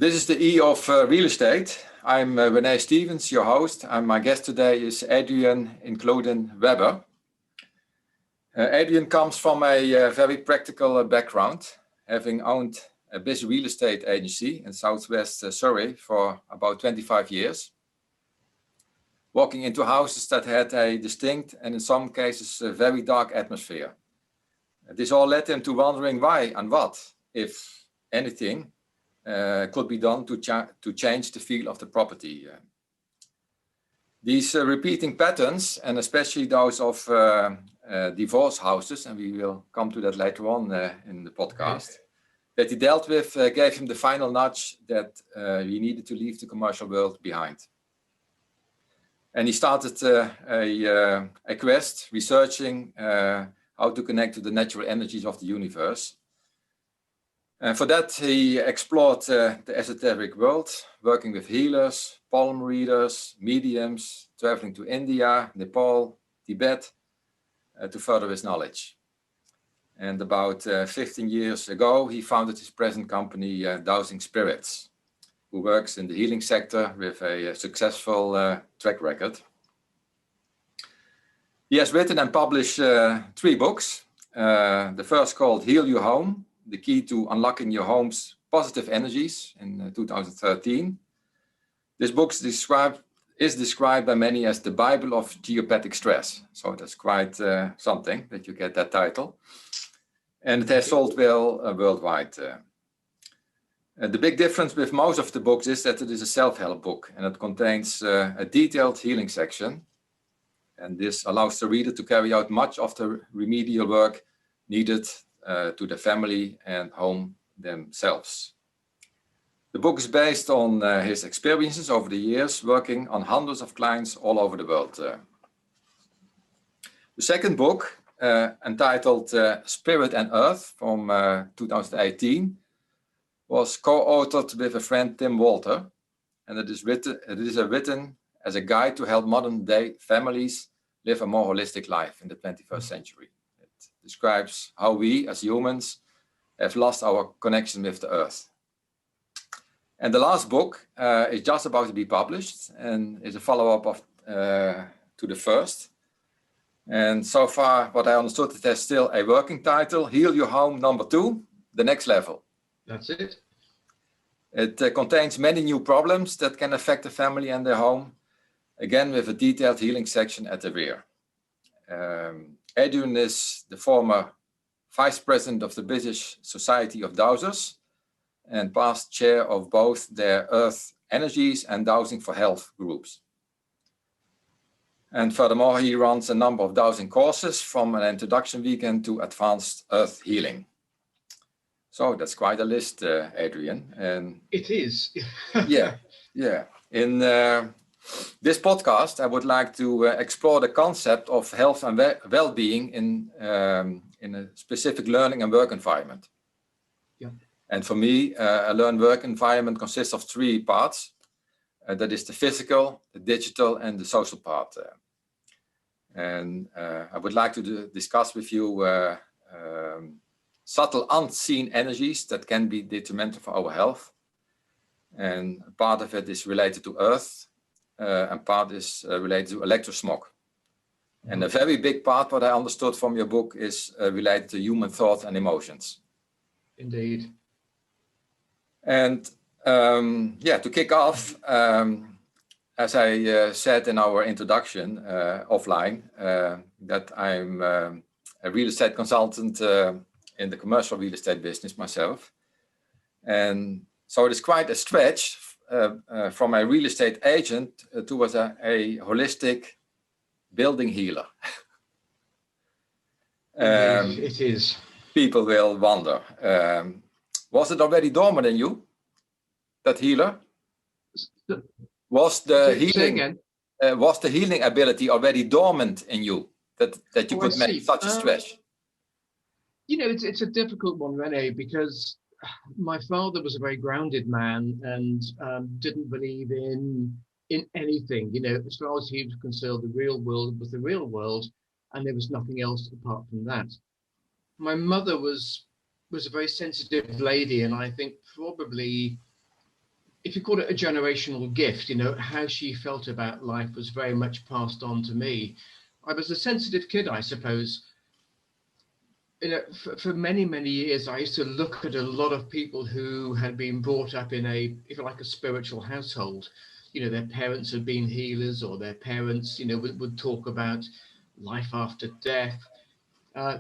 This is the E of real estate. I'm Rene Stevens, your host, and my guest today is Adrian Incledon-Webber. Adrian comes from a very practical background, having owned a busy real estate agency in southwest Surrey for about 25 years, walking into houses that had a distinct and in some cases a very dark atmosphere. This all led him to wondering why and what, if anything, could be done to change the feel of the property. These repeating patterns, and especially those of divorce houses, and we will come to that later on in the podcast, that he dealt with gave him the final nudge that he needed to leave the commercial world behind. And he started a quest researching how to connect to the natural energies of the universe. And for that, he explored the esoteric world, working with healers, palm readers, mediums, traveling to India, Nepal, Tibet, to further his knowledge. And about 15 years ago, he founded his present company, Dowsing Spirits, who works in the healing sector with a successful track record. He has written and published 3 books. The first called Heal Your Home, The Key to Unlocking Your Home's Positive Energies in 2013. This book is described by many as the Bible of Geopathic Stress. So that's quite something that you get that title. And it has sold well worldwide. The big difference with most of the books is that it is a self-help book and it contains a detailed healing section. And this allows the reader to carry out much of the remedial work needed to the family and home themselves. The book is based on his experiences over the years, working on hundreds of clients all over the world. The second book, entitled Spirit and Earth from 2018, was co-authored with a friend, Tim Walter, and it is written as a guide to help modern-day families live a more holistic life in the 21st century. It describes how we, as humans, have lost our connection with the earth. And the last book is just about to be published and is a follow-up to the first. And so far, what I understood, it has still a working title, Heal Your Home #2, The Next Level. That's it. It contains many new problems that can affect the family and their home, again with a detailed healing section at the rear. Adrian is the former Vice President of the British Society of Dowsers and past chair of both their Earth Energies and Dowsing for Health groups. And furthermore, he runs a number of dowsing courses from an introduction weekend to advanced earth healing. So that's quite a list, Adrian. And it is. yeah. In this podcast, I would like to explore the concept of health and well-being in a specific learning and work environment. Yeah. And for me, a learn-work environment consists of 3 parts. That is the physical, the digital, and the social part. And I would like to discuss with you subtle unseen energies that can be detrimental for our health. And part of it is related to earth, and part is related to electrosmog. And a very big part, what I understood from your book, is related to human thought and emotions. Indeed. And to kick off, as I said in our introduction offline, that I'm a real estate consultant in the commercial real estate business myself. And so it is quite a stretch from a real estate agent towards a holistic building healer. It is. People will wonder, was it already dormant in you, that healer? Was the healing ability already dormant in you, that you could make such a stretch? You know, it's a difficult one, Rene, because my father was a very grounded man and didn't believe in anything. You know, as far as he was concerned, the real world was the real world, and there was nothing else apart from that. My mother was a very sensitive lady, and I think probably if you call it a generational gift, you know, how she felt about life was very much passed on to me. I was a sensitive kid, I suppose. You know, for many, many years, I used to look at a lot of people who had been brought up in a, if you like, a spiritual household. You know, their parents had been healers, or their parents, you know, would talk about life after death.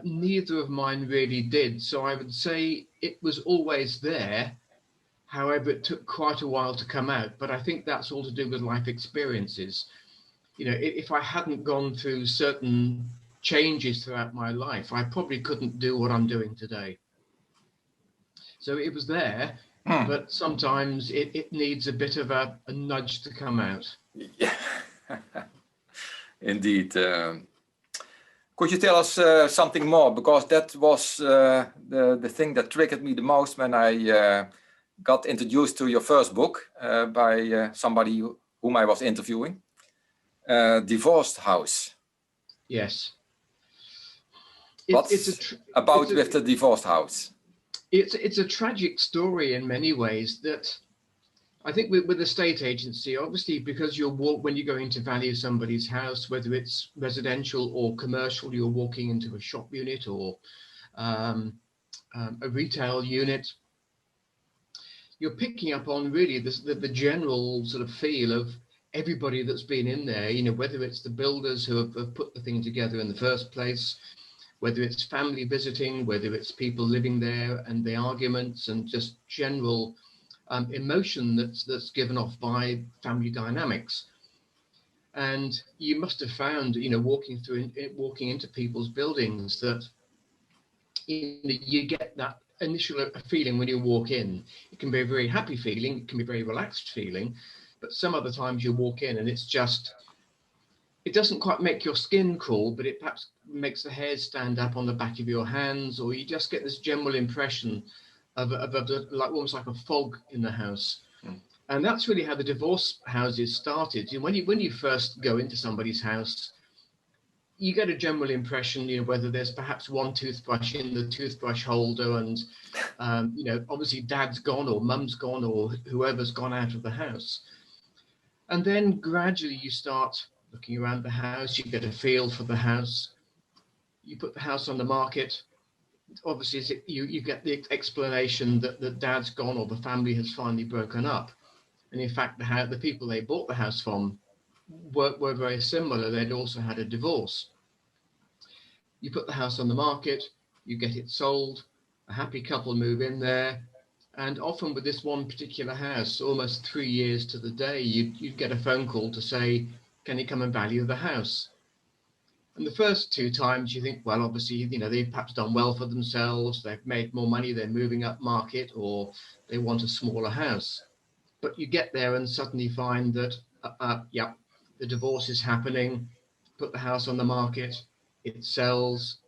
Neither of mine really did. So I would say it was always there. However, it took quite a while to come out. But I think that's all to do with life experiences. You know, if I hadn't gone through certain changes throughout my life, I probably couldn't do what I'm doing today. So it was there, but sometimes it needs a bit of a nudge to come out. Yeah. Indeed. Could you tell us something more? Because that was the thing that triggered me the most when I got introduced to your first book by somebody whom I was interviewing. Divorced House. Yes. What's about with the divorced house? It's a tragic story in many ways. That I think with the estate agency, obviously, because when you're going to value somebody's house, whether it's residential or commercial, you're walking into a shop unit or a retail unit. You're picking up on really the general sort of feel of everybody that's been in there, you know, whether it's the builders who have put the thing together in the first place, whether it's family visiting, whether it's people living there and the arguments and just general emotion that's given off by family dynamics. And you must have found, you know, walking into people's buildings that you get that initial feeling when you walk in. It can be a very happy feeling, it can be a very relaxed feeling, but some other times you walk in and it's just, it doesn't quite make your skin crawl, but it perhaps makes the hairs stand up on the back of your hands, or you just get this general impression of like almost like a fog in the house. And that's really how the divorce houses started. When you first go into somebody's house, you get a general impression, you know, whether there's perhaps one toothbrush in the toothbrush holder, and you know, obviously dad's gone or mum's gone or whoever's gone out of the house. And then gradually you start looking around the house, you get a feel for the house, you put the house on the market. Obviously, you get the explanation that dad's gone or the family has finally broken up. And in fact, the people they bought the house from were very similar. They'd also had a divorce. You put the house on the market, you get it sold, a happy couple move in there. And often with this one particular house, almost 3 years to the day, you'd get a phone call to say, can you come and value the house? And the first 2 times you think, well, obviously, you know, they've perhaps done well for themselves, they've made more money, they're moving up market, or they want a smaller house. But you get there and suddenly find that, yeah, the divorce is happening, put the house on the market, it sells.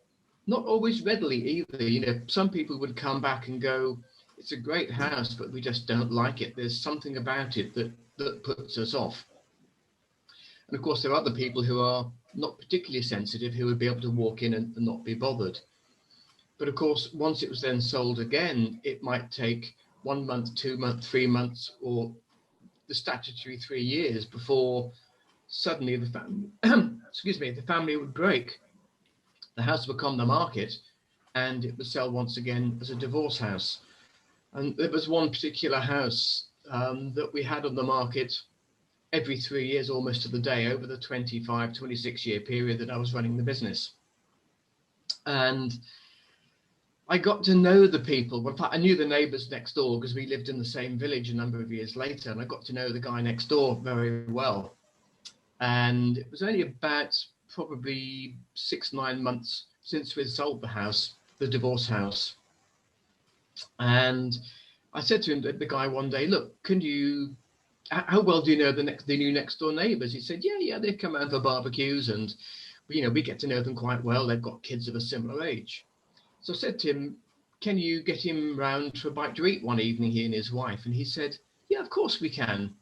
Not always readily either. You know, some people would come back and go, it's a great house, but we just don't like it. There's something about it that puts us off. And of course, there are other people who are not particularly sensitive who would be able to walk in and not be bothered. But of course, once it was then sold again, it might take 1 month, 2 months, 3 months, or the statutory 3 years before suddenly the family would break. The house would come to market and it would sell once again as a divorce house. And there was one particular house that we had on the market every 3 years, almost to the day, over the 25, 26 year period that I was running the business. And I got to know the people. Well, in fact, I knew the neighbors next door because we lived in the same village a number of years later, and I got to know the guy next door very well. And it was only about probably 6-9 months since we'd sold the house, the divorce house. And I said to him, the guy one day, look, how well do you know the new next door neighbors? He said, yeah, they come out for barbecues and, you know, we get to know them quite well. They've got kids of a similar age. So I said to him, can you get him round for a bite to eat one evening, he and his wife? And he said, yeah, of course we can.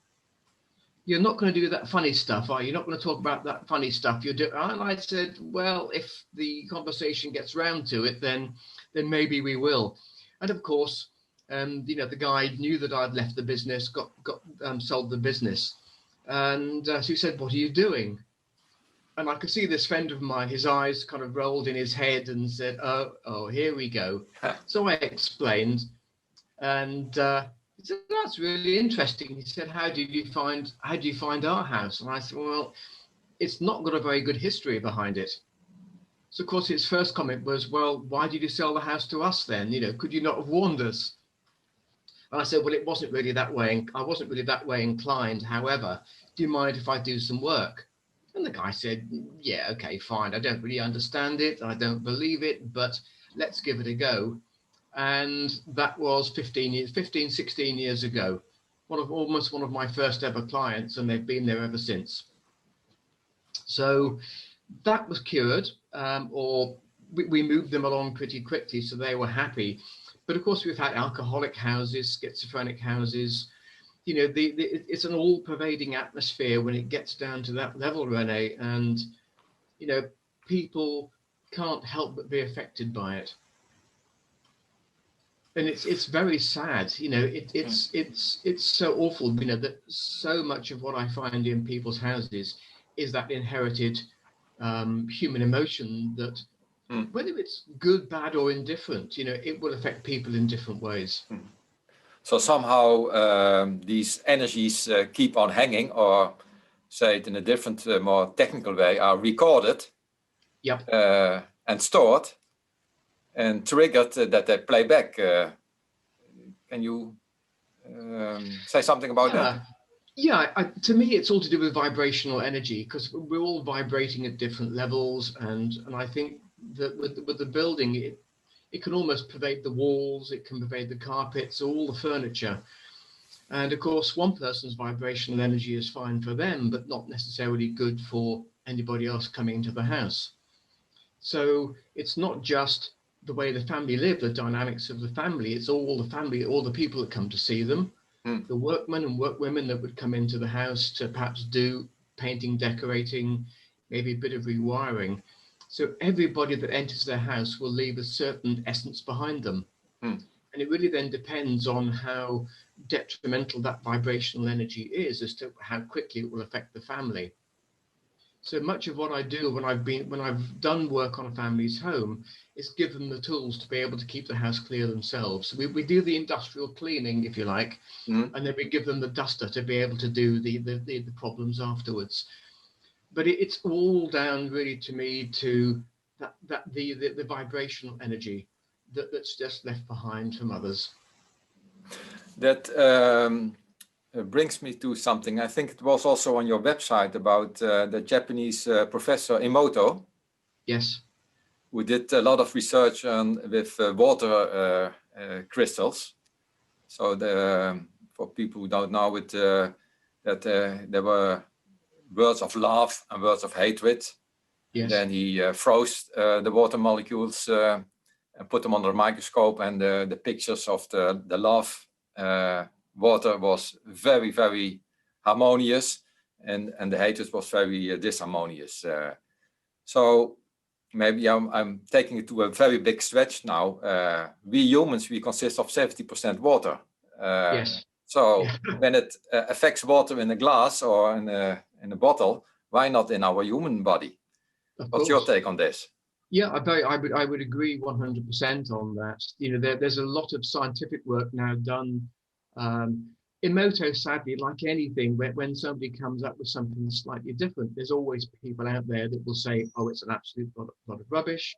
You're not going to do that funny stuff, are you? You're not going to talk about that funny stuff you're doing. And I said, well, if the conversation gets round to it, then maybe we will. And of course, And the guy knew that I'd left the business, sold the business, and so he said, "What are you doing?" And I could see this friend of mine, his eyes kind of rolled in his head, and said, "Oh, here we go." So I explained, and he said, "That's really interesting." He said, "How do you find our house?" And I said, "Well, it's not got a very good history behind it." So of course his first comment was, "Well, why did you sell the house to us then? Could you not have warned us?" And I said, "Well, it wasn't really that way. I wasn't really that way inclined. However, do you mind if I do some work?" And the guy said, "Yeah, okay, fine. I don't really understand it. I don't believe it, but let's give it a go." And that was 16 years ago. Almost one of my first ever clients, and they've been there ever since. So that was cured, or we moved them along pretty quickly, so they were happy. But of course, we've had alcoholic houses, schizophrenic houses. It's an all-pervading atmosphere when it gets down to that level, Rene, and people can't help but be affected by it. And it's very sad. It's so awful. That so much of what I find in people's houses is that inherited human emotion that, whether it's good, bad, or indifferent, it will affect people in different ways. So somehow these energies keep on hanging, or say it in a different, more technical way, are recorded. Yep. And stored and triggered that they play back. Can you say something about that? Yeah, to me, it's all to do with vibrational energy, because we're all vibrating at different levels. And I think that with the building, it can almost pervade the walls, it can pervade the carpets, all the furniture. And of course, one person's vibrational energy is fine for them, but not necessarily good for anybody else coming into the house. So it's not just the way the family live, the dynamics of the family, it's all the family, all the people that come to see them, the workmen and workwomen that would come into the house to perhaps do painting, decorating, maybe a bit of rewiring. So everybody that enters their house will leave a certain essence behind them. And it really then depends on how detrimental that vibrational energy is as to how quickly it will affect the family. So much of what I do when I've done work on a family's home is give them the tools to be able to keep the house clear themselves. So we do the industrial cleaning, if you like, and then we give them the duster to be able to do the problems afterwards. But it's all down really to me to the vibrational energy that's just left behind from others. That brings me to something. I think it was also on your website about the Japanese professor Emoto. Yes. Who did a lot of research with water crystals. So for people who don't know it, that there were words of love and words of hatred. Yes. Then he froze the water molecules and put them under a microscope, and the pictures of the love water was very, very harmonious, and the hatred was very disharmonious. So maybe I'm taking it to a very big stretch now. We humans, we consist of 70% water. Yes. So when it affects water in a glass or in a bottle, why not in our human body? What's your take on this? Yeah, I would agree 100% on that. There's a lot of scientific work now done. Emoto, sadly, like anything, when somebody comes up with something slightly different, there's always people out there that will say, "Oh, it's an absolute lot of rubbish."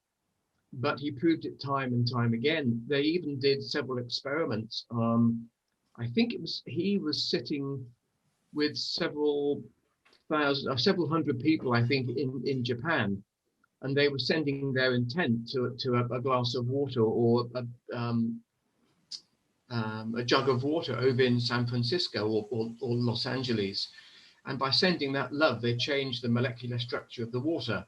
But he proved it time and time again. They even did several experiments. I think he was sitting with several hundred people, I think, in Japan, and they were sending their intent to a glass of water or a jug of water over in San Francisco or Los Angeles. And by sending that love, they changed the molecular structure of the water.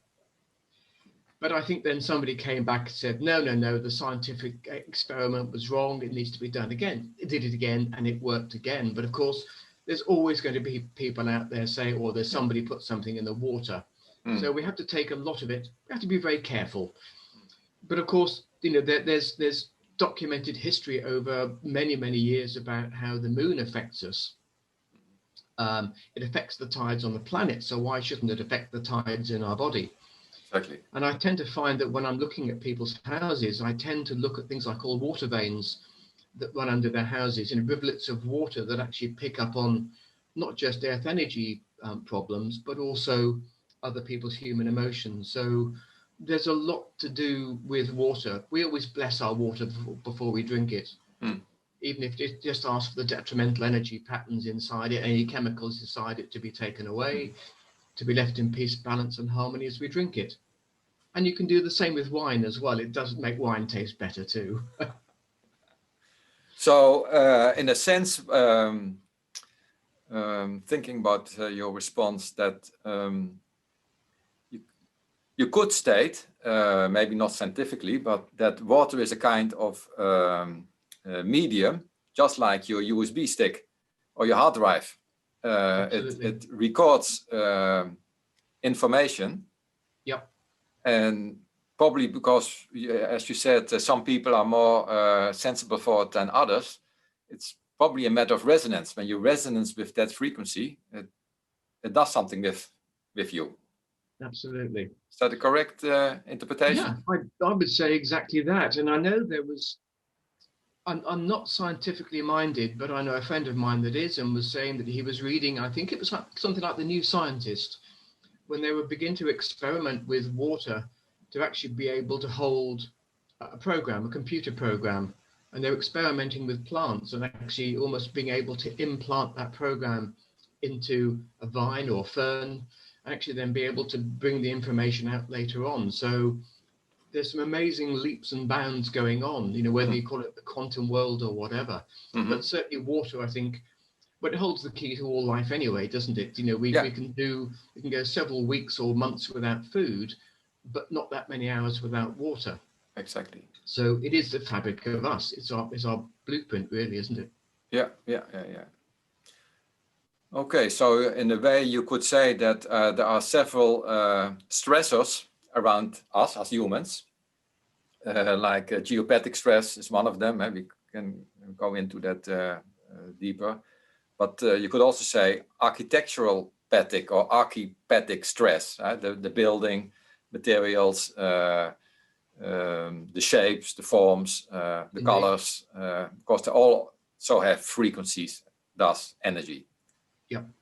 But I think then somebody came back and said, no, the scientific experiment was wrong. It needs to be done again. It did it again, and it worked again. But of course, there's always going to be people out there saying, or there's somebody put something in the water. So we have to take a lot of it. We have to be very careful. But of course, there's documented history over many, many years about how the moon affects us. It affects the tides on the planet, so why shouldn't it affect the tides in our body? Exactly. And I tend to find that when I'm looking at people's houses, I tend to look at things I call water veins that run under their houses, in rivulets of water that actually pick up on not just earth energy problems, but also other people's human emotions. So there's a lot to do with water. We always bless our water before we drink it. Even if it just asks for the detrimental energy patterns inside it, any chemicals inside it to be taken away, to be left in peace, balance, and harmony as we drink it. And you can do the same with wine as well. It does make wine taste better too. So, in a sense, thinking about your response, that you could state, maybe not scientifically, but that water is a kind of medium, just like your USB stick or your hard drive. It records information. Yep. And probably because, as you said, some people are more sensible for it than others. It's probably a matter of resonance. When you resonance with that frequency, it does something with you. Absolutely. Is that a correct interpretation? Yeah, I would say exactly that. And I know there was, I'm not scientifically minded, but I know a friend of mine that is, and was saying that he was reading, I think it was something like The New Scientist, when they would begin to experiment with water to actually be able to hold a program, a computer program, and they're experimenting with plants and actually almost being able to implant that program into a vine or fern, and actually then be able to bring the information out later on. So there's some amazing leaps and bounds going on, you know, whether you call it the quantum world or whatever. But certainly water, I think, but it holds the key to all life anyway, doesn't it? You know, we can go several weeks or months without food, but not that many hours without water. Exactly. So it is the fabric of us. It's our blueprint, really, isn't it? Yeah. Okay, so in a way you could say that there are several stressors around us as humans, like geopathic stress is one of them. We can go into that deeper. But you could also say architectural pathic or archipathic stress, the building, materials, the shapes, the forms, the colors, because they all also have frequencies, thus energy.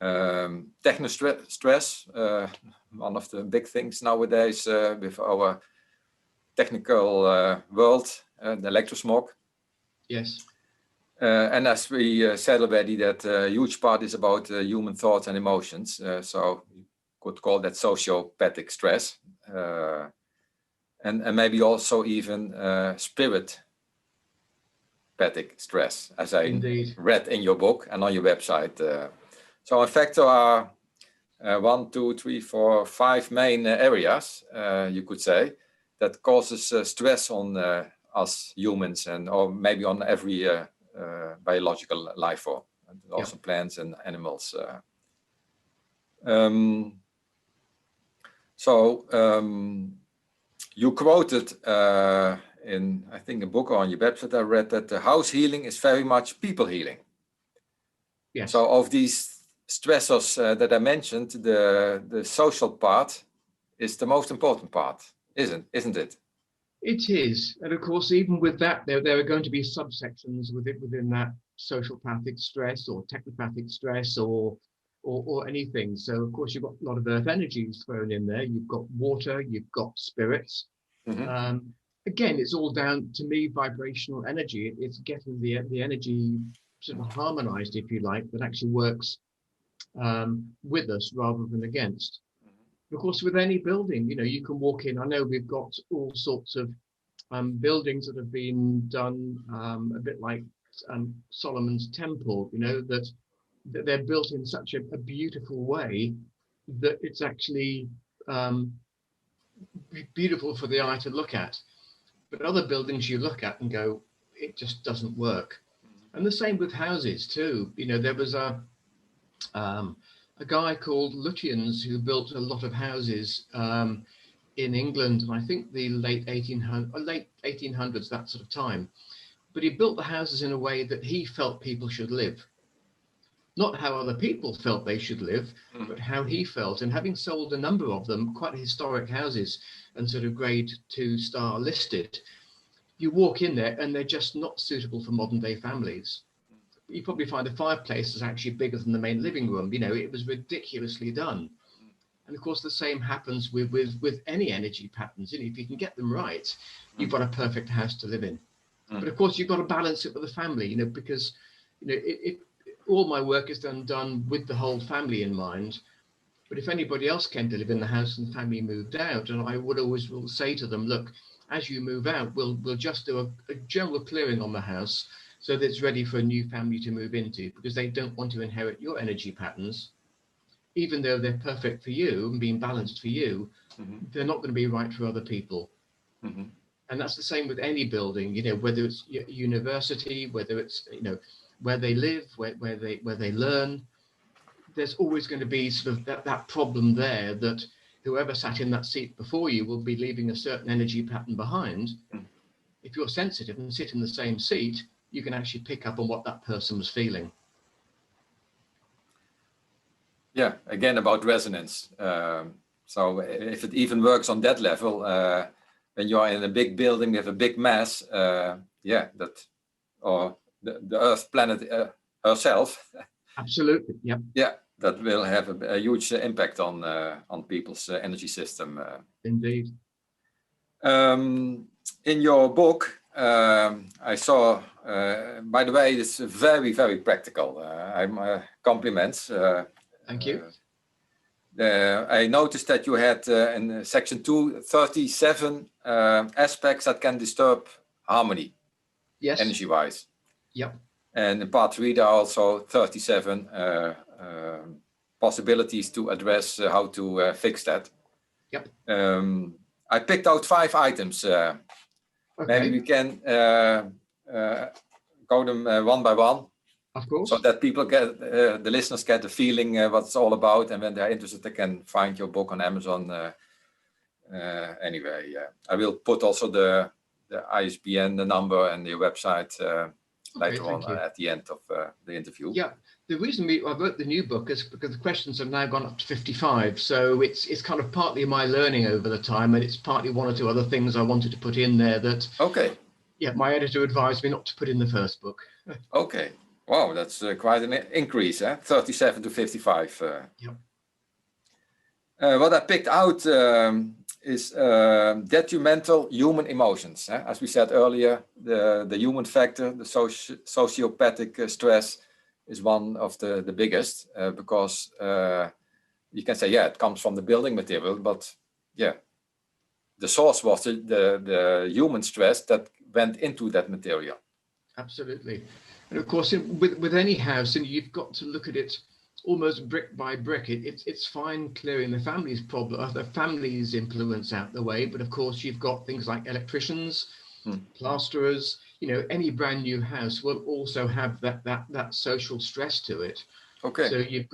Techno stress, one of the big things nowadays with our technical world, the electrosmog. Yes. And as we said already, that a huge part is about human thoughts and emotions. So you could call that sociopathic stress. And maybe also even spirit-pathic stress, as I read in your book and on your website. So in fact, there are 1, 2, 3, 4, 5 main areas, you could say, that causes stress on us humans, and or maybe on every biological life form, and also plants and animals. You quoted in, I think, a book or on your website, I read that the house healing is very much people healing. Yes. So of these stressors that I mentioned, the social part is the most important part, isn't it? It is. And of course, even with that, there are going to be subsections within that sociopathic stress or technopathic stress or anything. So of course, you've got a lot of earth energies thrown in there. You've got water, you've got spirits. Again, it's all down to me, vibrational energy. It's getting the energy sort of harmonized, if you like, that actually works with us rather than against. Of course, with any building, you know, you can walk in. I know we've got all sorts of buildings that have been done a bit like Solomon's Temple, you know, that they're built in such a beautiful way that it's actually beautiful for the eye to look at. But other buildings you look at and go, it just doesn't work. And the same with houses too. You know, there was a guy called Lutyens who built a lot of houses in England, and I think the late 1800s, that sort of time. but he built the houses in a way that he felt people should live. Not how other people felt they should live, but how he felt. And having sold a number of them, quite historic houses and sort of grade 2-star listed, you walk in there and they're just not suitable for modern day families. You probably find the fireplace is actually bigger than the main living room. You know, it was ridiculously done. And of course, the same happens with any energy patterns. You know, if you can get them right, you've got a perfect house to live in. But of course, you've got to balance it with the family, you know, because, you know, all my work is done with the whole family in mind. But if anybody else came to live in the house and the family moved out, and I would always say to them, look, as you move out, we'll just do a general clearing on the house so that it's ready for a new family to move into, because they don't want to inherit your energy patterns. Even though they're perfect for you and being balanced for you, they're not going to be right for other people. And that's the same with any building, you know, whether it's university, whether it's, you know, where they live, where they learn. There's always going to be sort of that problem there, that whoever sat in that seat before you will be leaving a certain energy pattern behind. If you're sensitive and sit in the same seat, you can actually pick up on what that person was feeling. Yeah, again about resonance. So if it even works on that level, when you are in a big building with a big mass, yeah, that, or the Earth planet herself. Absolutely, yep. Yeah, that will have a huge impact on people's energy system. Indeed. In your book, I saw, by the way, it's very, very practical. I'm compliments. Thank you. I noticed that you had in section 2, 37 aspects that can disturb harmony, yes, energy-wise. Yep. And in part 3, there are also 37 possibilities to address how to fix that. Yep. I picked out 5 items. Okay. Maybe we can go them one by one. Of course. So that people get, the listeners get the feeling what it's all about, and when they're interested, they can find your book on Amazon. Anyway, I will put also the ISBN, the number, and the website later on at the end of the interview. Yeah, the reason I wrote the new book is because the questions have now gone up to 55. So it's kind of partly my learning over the time, and it's partly 1 or 2 other things I wanted to put in there that. Okay. Yeah, my editor advised me not to put in the first book. Okay. Wow, that's quite an increase, 37 to 55. Yep. What I picked out is detrimental human emotions. As we said earlier, the human factor, the sociopathic stress is one of the biggest because you can say, yeah, it comes from the building material, but yeah, the source was the human stress that went into that material. Absolutely. And of course, with any house, and you've got to look at it almost brick by brick. It's fine clearing the family's problem, the family's influence out the way, but of course you've got things like electricians, plasterers. You know, any brand new house will also have that social stress to it. Okay. So you've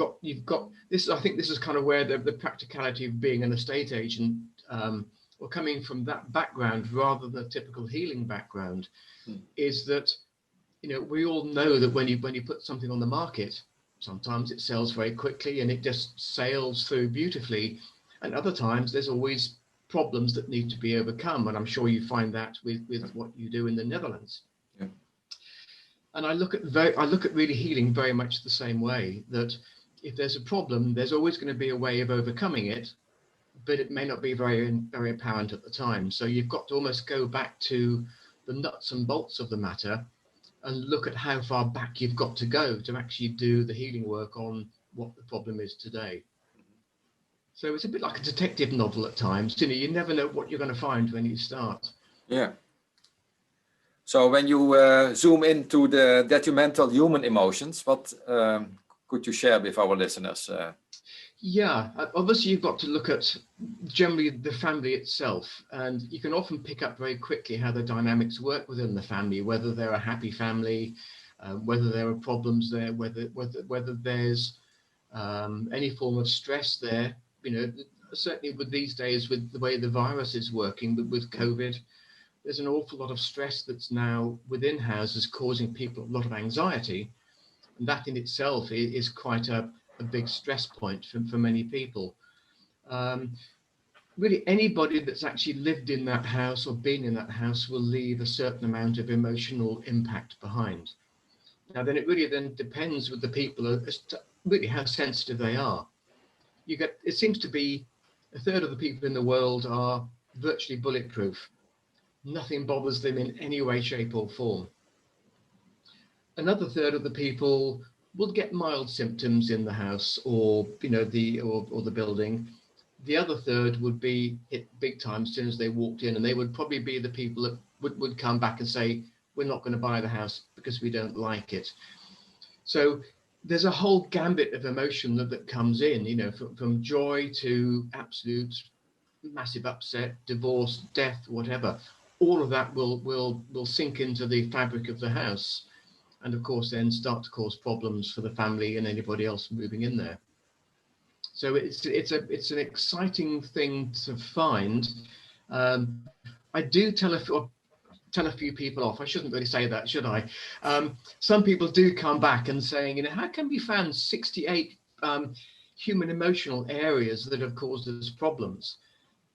got this. I think this is kind of where the practicality of being an estate agent, or coming from that background rather than the typical healing background, is that. You know, we all know that when you put something on the market, sometimes it sells very quickly and it just sails through beautifully, and other times there's always problems that need to be overcome. And I'm sure you find that with what you do in the Netherlands. Yeah. And I look at really healing very much the same way, that if there's a problem, there's always going to be a way of overcoming it, but it may not be very, very apparent at the time. So you've got to almost go back to the nuts and bolts of the matter and look at how far back you've got to go to actually do the healing work on what the problem is today. So it's a bit like a detective novel at times. You know, you never know what you're going to find when you start. Yeah. So when you zoom into the detrimental human emotions, what could you share with our listeners? Yeah, obviously you've got to look at generally the family itself, and you can often pick up very quickly how the dynamics work within the family, whether they're a happy family, whether there are problems there, whether there's any form of stress there. You know, certainly with these days, with the way the virus is working with COVID, there's an awful lot of stress that's now within houses causing people a lot of anxiety. And that in itself is quite a big stress point for many people. Really, anybody that's actually lived in that house or been in that house will leave a certain amount of emotional impact behind. Now, then it really then depends with the people as to really how sensitive they are. It seems to be a third of the people in the world are virtually bulletproof. Nothing bothers them in any way, shape, or form. Another third of the people will get mild symptoms in the house or the building. The other third would be hit big time as soon as they walked in, and they would probably be the people that would come back and say, we're not going to buy the house because we don't like it. So there's a whole gambit of emotion that comes in, from joy to absolute massive upset, divorce, death, whatever. All of that will sink into the fabric of the house, and of course then start to cause problems for the family and anybody else moving in there. So it's an exciting thing to find. I do tell a few people off. I shouldn't really say that, should I? Some people do come back and saying, how can we found 68 human emotional areas that have caused us problems?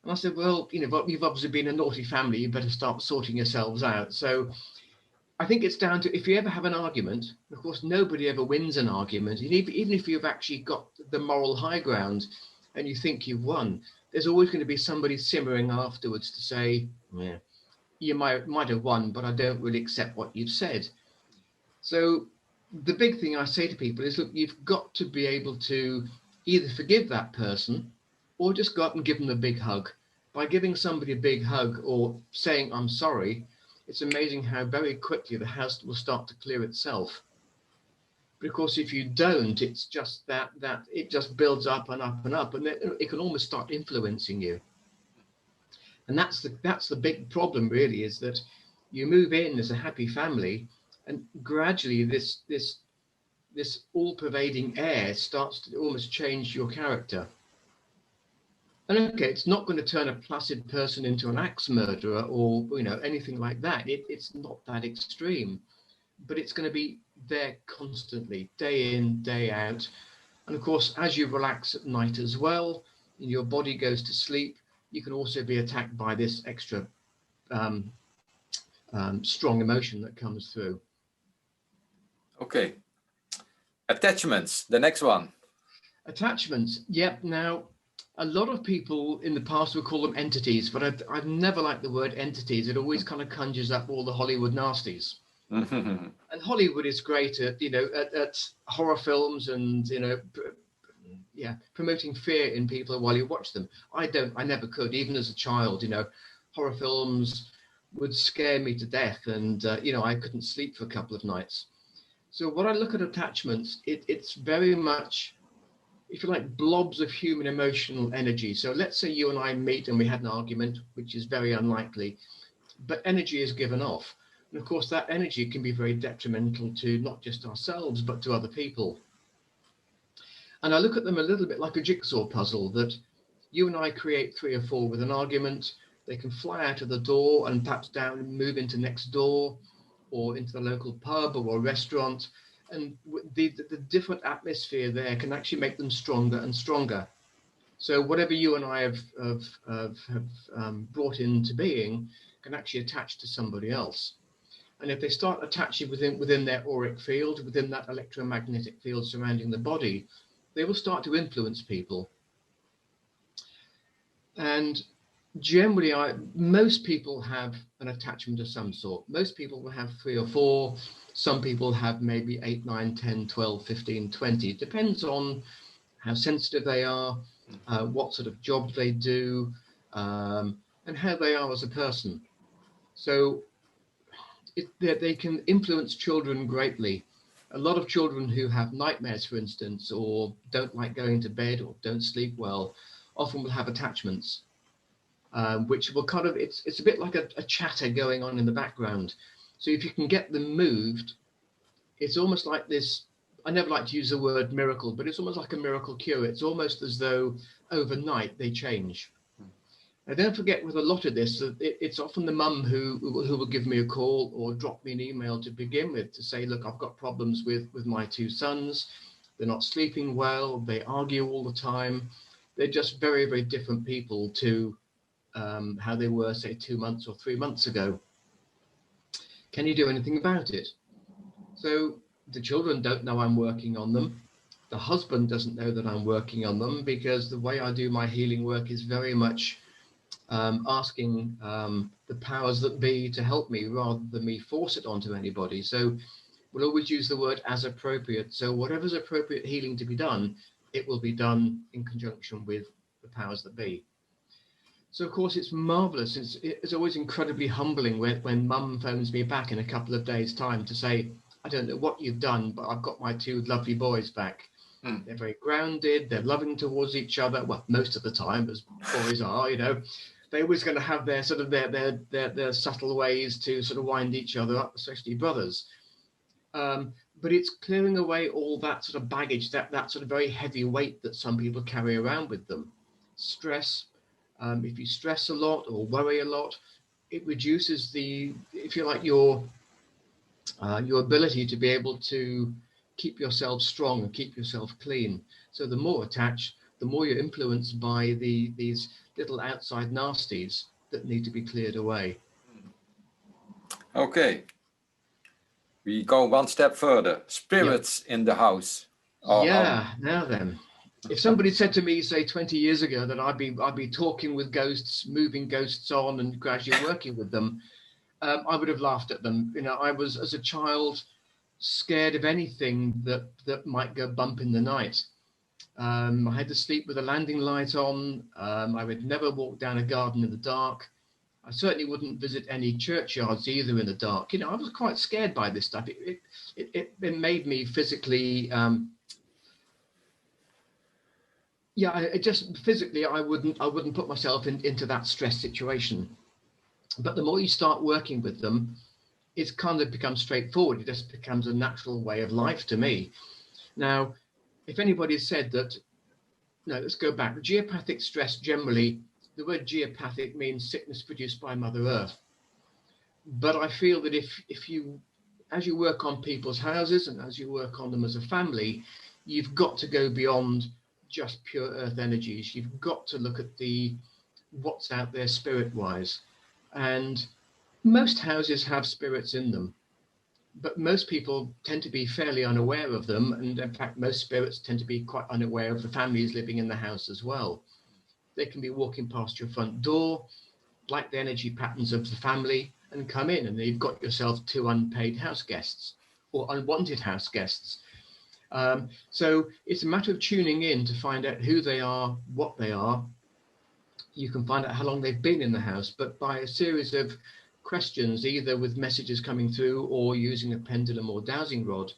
And I said, well, you've obviously been a naughty family. You better start sorting yourselves out. So I think it's down to, if you ever have an argument, of course, nobody ever wins an argument. And even if you've actually got the moral high ground and you think you've won, there's always going to be somebody simmering afterwards to say, yeah, you might have won, but I don't really accept what you've said. So the big thing I say to people is, look, you've got to be able to either forgive that person or just go up and give them a big hug. By giving somebody a big hug or saying, I'm sorry, it's amazing how very quickly the house will start to clear itself. But of course, if you don't, it's just that it just builds up and up and up, and it can almost start influencing you. And that's the big problem, really, is that you move in as a happy family, and gradually this all-pervading air starts to almost change your character. And okay, it's not going to turn a placid person into an axe murderer or anything like that. It's not that extreme, but it's going to be there constantly, day in, day out. And of course, as you relax at night as well, and your body goes to sleep, you can also be attacked by this extra strong emotion that comes through. Okay. Attachments, the next one. Attachments, yep. Now, a lot of people in the past would call them entities, but I've never liked the word entities. It always kind of conjures up all the Hollywood nasties. And Hollywood is great at horror films and promoting fear in people while you watch them. I never could, even as a child. Horror films would scare me to death, and I couldn't sleep for a couple of nights. So when I look at attachments, it's very much, if you like, blobs of human emotional energy. So let's say you and I meet and we had an argument, which is very unlikely, but energy is given off. And of course, that energy can be very detrimental to not just ourselves, but to other people. And I look at them a little bit like a jigsaw puzzle, that you and I create 3 or 4 with an argument. They can fly out of the door and perhaps down and move into next door or into the local pub or restaurant. And the different atmosphere there can actually make them stronger and stronger. So whatever you and I have brought into being can actually attach to somebody else. And if they start attaching within their auric field, within that electromagnetic field surrounding the body, they will start to influence people. And generally, most people have an attachment of some sort. Most people will have 3 or 4. Some people have maybe 8, 9, 10, 12, 15, 20. It depends on how sensitive they are, what sort of job they do, and how they are as a person. So they can influence children greatly. A lot of children who have nightmares, for instance, or don't like going to bed or don't sleep well, often will have attachments. Which will kind of, it's a bit like a chatter going on in the background. So if you can get them moved, it's almost like this, I never like to use the word miracle, but it's almost like a miracle cure. It's almost as though overnight they change. Now, don't forget with a lot of this, that it's often the mum who will give me a call or drop me an email to begin with to say, look, I've got problems with my two sons. They're not sleeping well. They argue all the time. They're just very, very different people to how they were, say, 2 months or 3 months ago. Can you do anything about it? So the children don't know I'm working on them. The husband doesn't know that I'm working on them, because the way I do my healing work is very much asking the powers that be to help me rather than me force it onto anybody. So we'll always use the word as appropriate. So whatever's appropriate healing to be done, it will be done in conjunction with the powers that be. So, of course, it's marvelous. It's always incredibly humbling when mum phones me back in a couple of days' time to say, I don't know what you've done, but I've got my two lovely boys back. They're very grounded. They're loving towards each other. Well, most of the time, as boys are, you know. They're always going to have their sort of their subtle ways to sort of wind each other up, especially brothers. But it's clearing away all that sort of baggage, that sort of very heavy weight that some people carry around with them. Stress. If you stress a lot or worry a lot, it reduces if you like, your ability to be able to keep yourself strong and keep yourself clean. So the more attached, the more you're influenced by these little outside nasties that need to be cleared away. Okay. We go one step further. Spirits in the house. Yeah. Now then. If somebody said to me, say 20 years ago, that I'd be talking with ghosts, moving ghosts on and gradually working with them, I would have laughed at them. You know, I was, as a child, scared of anything that might go bump in the night. I had to sleep with a landing light on. I would never walk down a garden in the dark. I certainly wouldn't visit any churchyards either in the dark. You know, I was quite scared by this stuff. It made me physically... it just physically, I wouldn't put myself into that stress situation. But the more you start working with them, it's kind of becomes straightforward. It just becomes a natural way of life to me. Now, if anybody said that, no, let's go back. Geopathic stress, generally, the word geopathic means sickness produced by Mother Earth. But I feel that if you, as you work on people's houses and as you work on them as a family, you've got to go beyond just pure earth energies. You've got to look at what's out there spirit-wise. And most houses have spirits in them, but most people tend to be fairly unaware of them. And in fact, most spirits tend to be quite unaware of the families living in the house as well. They can be walking past your front door, like the energy patterns of the family, and come in, and you've got yourself two unpaid house guests or unwanted house guests. So it's a matter of tuning in to find out who they are, what they are. You can find out how long they've been in the house, but by a series of questions, either with messages coming through or using a pendulum or dowsing rod,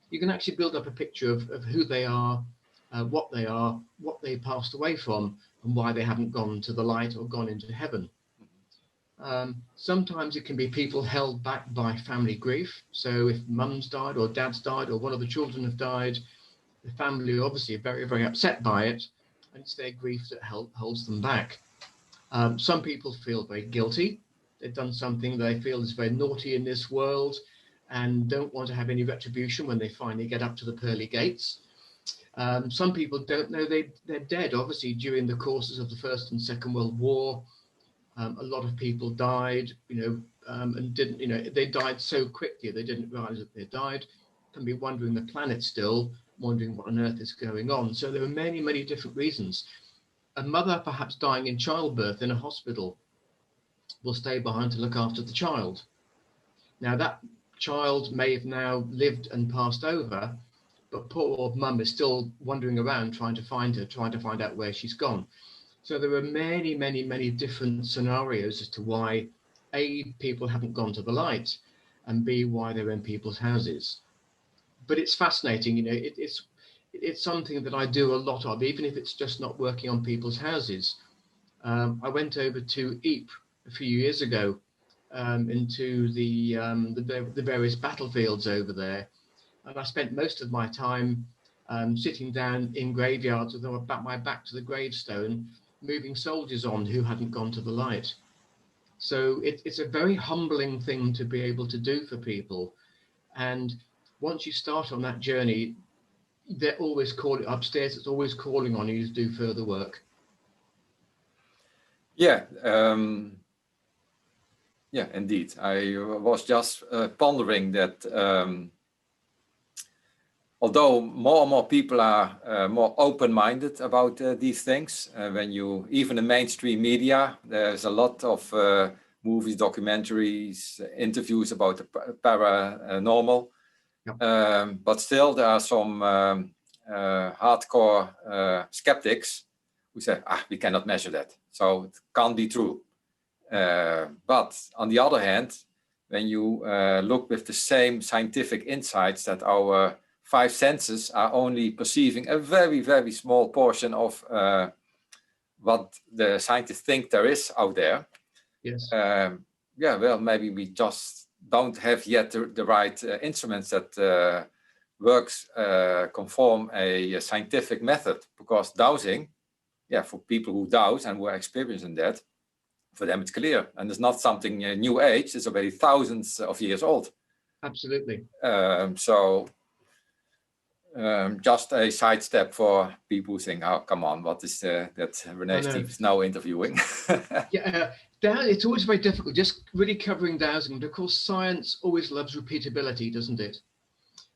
you can actually build up a picture of who they are, what they passed away from, and why they haven't gone to the light or gone into heaven. Sometimes it can be people held back by family grief. So if mum's died or dad's died or one of the children have died, the family are obviously very, very upset by it, and it's their grief that holds them back. Some people feel very guilty. They've done something they feel is very naughty in this world and don't want to have any retribution when they finally get up to the pearly gates. Some people don't know they're dead. Obviously, during the courses of the First and Second World War, a lot of people died, and didn't, they died so quickly they didn't realize that they died. Can be wandering the planet still, wondering what on earth is going on. So there are many, many different reasons. A mother perhaps dying in childbirth in a hospital will stay behind to look after the child. Now that child may have now lived and passed over, but poor old mum is still wandering around trying to find her, trying to find out where she's gone. So there are many, many, many different scenarios as to why A, people haven't gone to the light, and B, why they're in people's houses. But it's fascinating, it's something that I do a lot of, even if it's just not working on people's houses. I went over to Ypres a few years ago, into the various battlefields over there, and I spent most of my time sitting down in graveyards with my back to the gravestone, moving soldiers on who hadn't gone to the light. So it's a very humbling thing to be able to do for people. And once you start on that journey, they're always calling upstairs. It's always calling on you to do further work. Yeah, yeah, indeed. I was just pondering that although more and more people are more open-minded about these things, when you, even in mainstream media, there's a lot of movies, documentaries, interviews about the paranormal. Yep. But still there are some hardcore skeptics who say, we cannot measure that, so it can't be true. But on the other hand, when you look with the same scientific insights that our five senses are only perceiving a very, very small portion of what the scientists think there is out there. Yes. Yeah, well, maybe we just don't have yet the right instruments that works conform a scientific method, because dowsing, yeah, for people who dowse and who are experienced in that, for them it's clear, and it's not something new age. It's already thousands of years old. Absolutely. So just a sidestep for people who think, oh, come on, what is that Rene Steve is now interviewing? Yeah, it's always very difficult, just really covering dowsing. But of course, science always loves repeatability, doesn't it?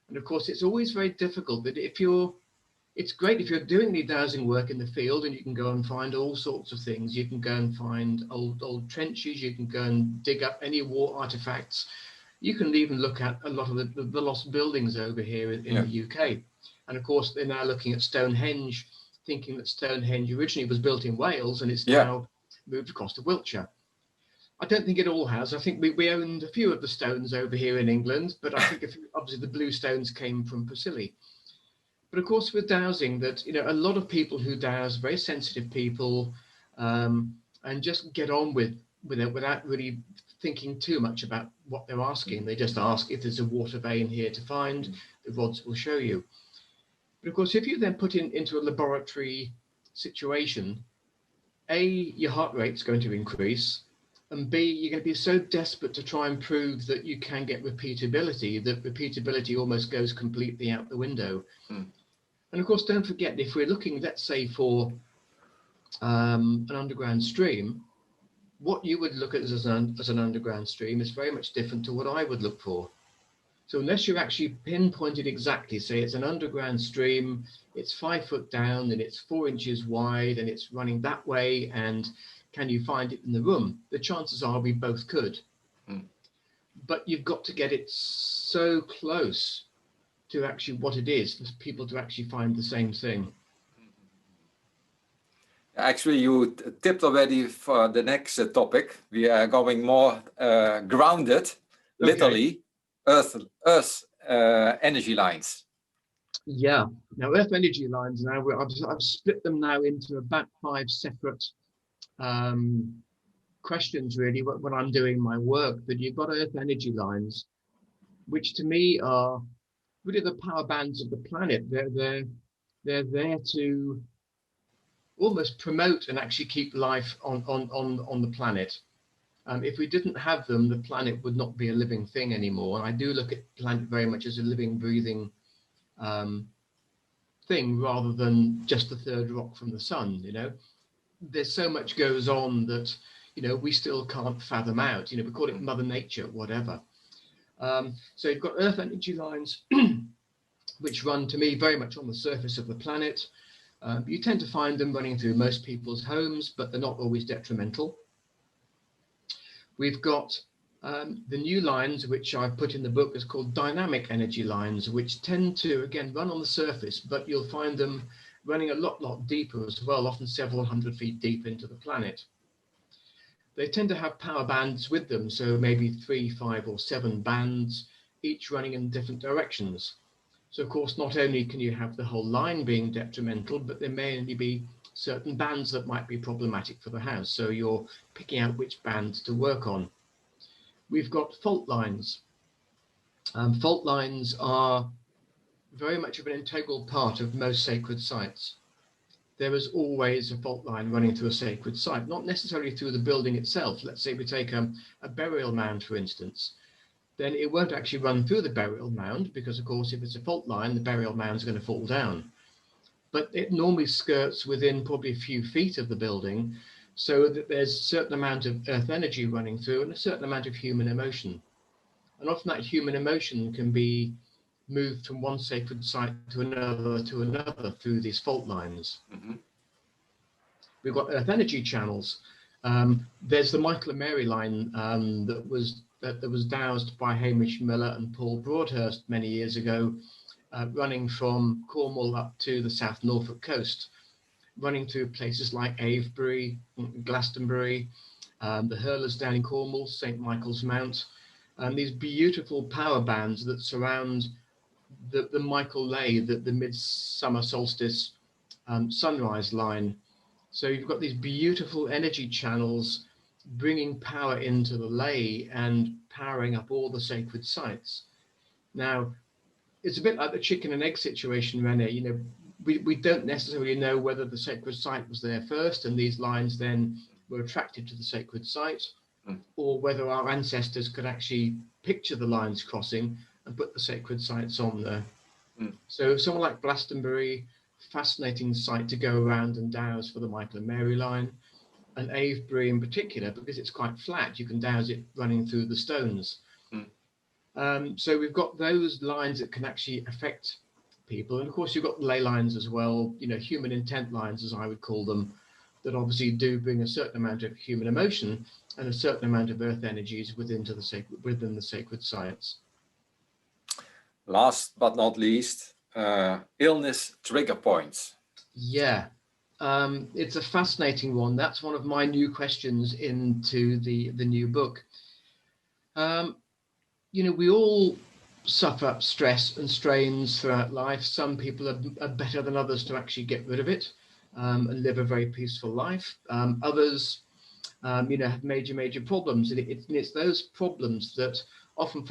And of course, it's always very difficult that it's great if you're doing the dowsing work in the field, and you can go and find all sorts of things. You can go and find old trenches. You can go and dig up any war artifacts. You can even look at a lot of the lost buildings over here in the UK. And of course, they're now looking at Stonehenge, thinking that Stonehenge originally was built in Wales, and it's now moved across to Wiltshire. I don't think it all has. I think we owned a few of the stones over here in England, but I think obviously the blue stones came from Persili. But of course, with dowsing, that a lot of people who dowse, very sensitive people, and just get on with it without really thinking too much about what they're asking. They just ask if there's a water vein here to find. The rods will show you. But of course, if you then put into a laboratory situation, A, your heart rate's going to increase, and B, you're going to be so desperate to try and prove that you can get repeatability, that repeatability almost goes completely out the window. And of course, don't forget, if we're looking, let's say, for an underground stream, what you would look at as an underground stream is very much different to what I would look for. So unless you're actually pinpointed exactly, say it's an underground stream, it's 5 foot down and it's 4 inches wide and it's running that way, and can you find it in the room? The chances are we both could. But you've got to get it so close to actually what it is for people to actually find the same thing. Actually, you tipped already for the next topic. We are going more grounded, literally, Earth energy lines. Yeah. Now, Earth energy lines. Now, I've split them now into about 5 separate questions, really, when I'm doing my work. That you've got Earth energy lines, which to me are really the power bands of the planet. They're there to almost promote and actually keep life on the planet. If we didn't have them, the planet would not be a living thing anymore. And I do look at the planet very much as a living, breathing thing, rather than just the third rock from the sun. There's so much goes on that we still can't fathom out. We call it Mother Nature, whatever. So you've got Earth energy lines, which run, to me, very much on the surface of the planet. You tend to find them running through most people's homes, but they're not always detrimental. We've got the new lines, which I've put in the book, is called dynamic energy lines, which tend to, again, run on the surface, but you'll find them running a lot deeper as well, often several hundred feet deep into the planet. They tend to have power bands with them, so maybe 3, 5, or 7 bands, each running in different directions. So, of course, not only can you have the whole line being detrimental, but there may only be certain bands that might be problematic for the house. So you're picking out which bands to work on. We've got fault lines. Fault lines are very much of an integral part of most sacred sites. there is always a fault line running through a sacred site, not necessarily through the building itself. Let's say we take a burial mound, for instance, then it won't actually run through the burial mound because, of course, if it's a fault line, the burial mound is going to fall down. But it normally skirts within probably a few feet of the building so that there's a certain amount of earth energy running through and a certain amount of human emotion. And often that human emotion can be moved from one sacred site to another through these fault lines. Mm-hmm. We've got earth energy channels. There's the Michael and Mary line that was dowsed by Hamish Miller and Paul Broadhurst many years ago, running from Cornwall up to the South Norfolk coast, running through places like Avebury, Glastonbury, the Hurlers down in Cornwall, St. Michael's Mount, and these beautiful power bands that surround the Michael Lay, the midsummer solstice sunrise line. So you've got these beautiful energy channels bringing power into the lay and powering up all the sacred sites. Now, it's a bit like the chicken and egg situation, Rene. You know, we don't necessarily know whether the sacred site was there first and these lines then were attracted to the sacred site, or whether our ancestors could actually picture the lines crossing and put the sacred sites on there. So someone like Glastonbury, fascinating site to go around and douse for the Michael and Mary line, and Avebury in particular, because it's quite flat, you can douse it running through the stones. So we've got those lines that can actually affect people. And of course, you've got ley lines as well, you know, human intent lines, as I would call them, that obviously do bring a certain amount of human emotion and a certain amount of earth energies within the sacred sites. Last but not least, illness trigger points. Yeah, it's a fascinating one. That's one of my new questions into the new book. You know, we all suffer stress and strains throughout life. Some people are better than others to actually get rid of it and live a very peaceful life. Others, you know, have major problems. And it's those problems that often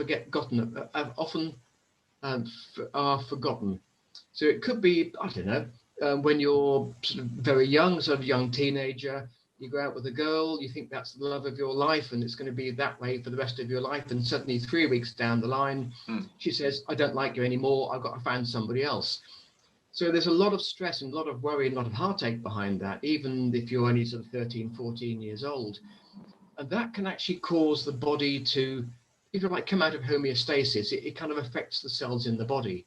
are forgotten. So it could be, I don't know, when you're sort of very young, sort of young teenager, you go out with a girl, you think that's the love of your life and it's going to be that way for the rest of your life. And suddenly 3 weeks down the line, she says, I don't like you anymore. I've got to find somebody else. So there's a lot of stress and a lot of worry and a lot of heartache behind that, even if you're only sort of 13, 14 years old. And that can actually cause the body to, if you like, come out of homeostasis. It kind of affects the cells in the body.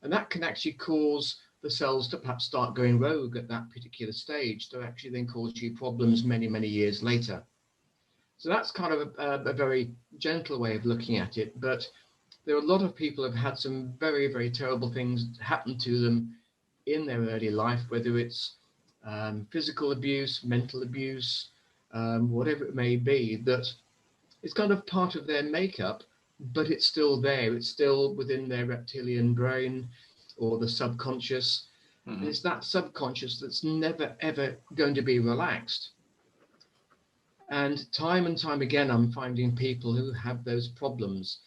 And that can actually cause the cells to perhaps start going rogue at that particular stage, to actually then cause you problems many years later. So that's kind of a very gentle way of looking at it. But there are a lot of people who have had some very terrible things happen to them in their early life, whether it's physical abuse, mental abuse, whatever it may be, that it's kind of part of their makeup, but it's still there. It's still within their reptilian brain or the subconscious. And it's that subconscious that's never, ever going to be relaxed. And time again, I'm finding people who have those problems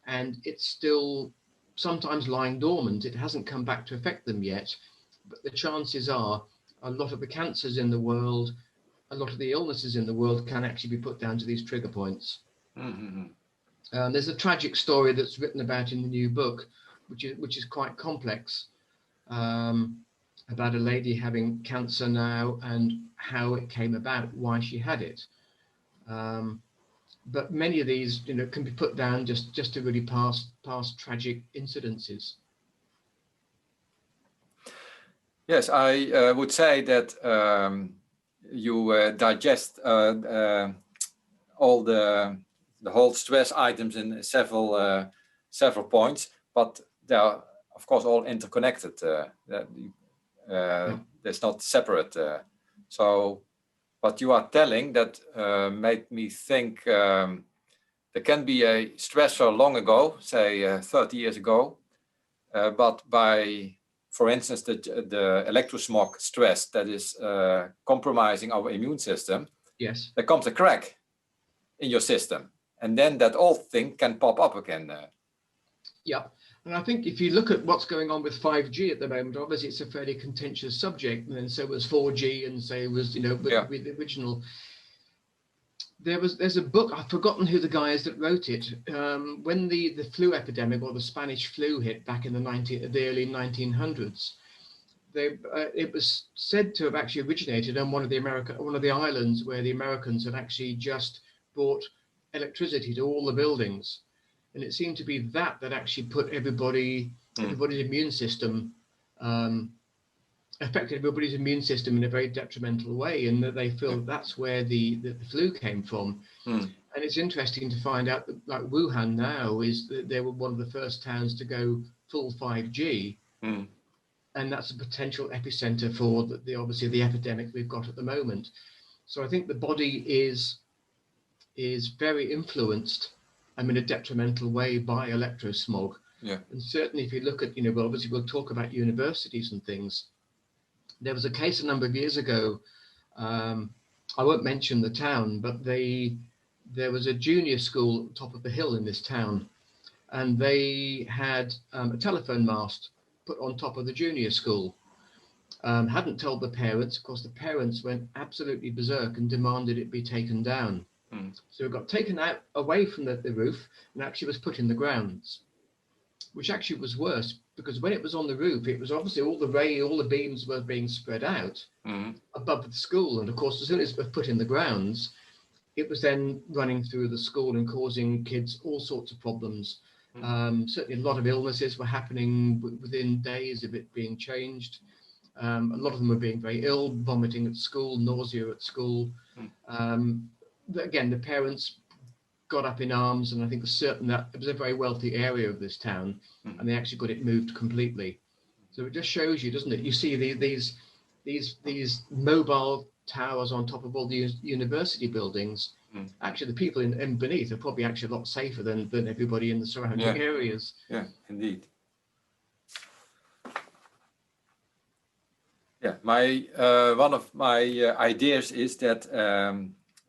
and it's still sometimes lying dormant. It hasn't come back to affect them yet, but the chances are a lot of the cancers in the world, a lot of the illnesses in the world can actually be put down to these trigger points. There's a tragic story that's written about in the new book, which is quite complex, about a lady having cancer now and how it came about, why she had it. But many of these, you know, can be put down just to really past tragic incidences. Yes, I would say that you digest all the whole stress items in several points, but they are of course all interconnected. It's not separate. So what you are telling that made me think there can be a stressor long ago, say 30 years ago, but by, for instance, the electrosmog stress that is compromising our immune system, yes, there comes a crack in your system. And then that old thing can pop up again. Yeah, And I think if you look at what's going on with 5G at the moment, obviously it's a fairly contentious subject, and then so was 4G, and so was, you know, with the original. There's a book, I've forgotten who the guy is that wrote it. When the flu epidemic or the Spanish flu hit back in the early 1900s, it was said to have actually originated on one of the islands where the Americans had actually just brought electricity to all the buildings, and it seemed to be that actually put everybody's immune system, affected everybody's immune system in a very detrimental way, and that they feel that's where the flu came from. And it's interesting to find out that, like, Wuhan now they were one of the first towns to go full 5G, and that's a potential epicenter for obviously the epidemic we've got at the moment. So I think the body is very influenced, in a detrimental way by electrosmog. Yeah. And certainly if you look at, well, obviously we'll talk about universities and things. There was a case a number of years ago, I won't mention the town, but there was a junior school at the top of the hill in this town, and they had a telephone mast put on top of the junior school. Hadn't told the parents. Of course, the parents went absolutely berserk and demanded it be taken down. So it got taken out away from the roof and actually was put in the grounds, which actually was worse, because when it was on the roof, it was obviously all the beams were being spread out above the school. And of course, as soon as it was put in the grounds, it was then running through the school and causing kids all sorts of problems. Certainly a lot of illnesses were happening within days of it being changed. A lot of them were being very ill, vomiting at school, nausea at school. Again, the parents got up in arms, and I think it's certain that it was a very wealthy area of this town, and they actually got it moved completely. So it just shows you, doesn't it? You see these mobile towers on top of all the university buildings. Actually, the people in beneath are probably actually a lot safer than everybody in the surrounding areas. Yeah, indeed. Yeah, one of my ideas is that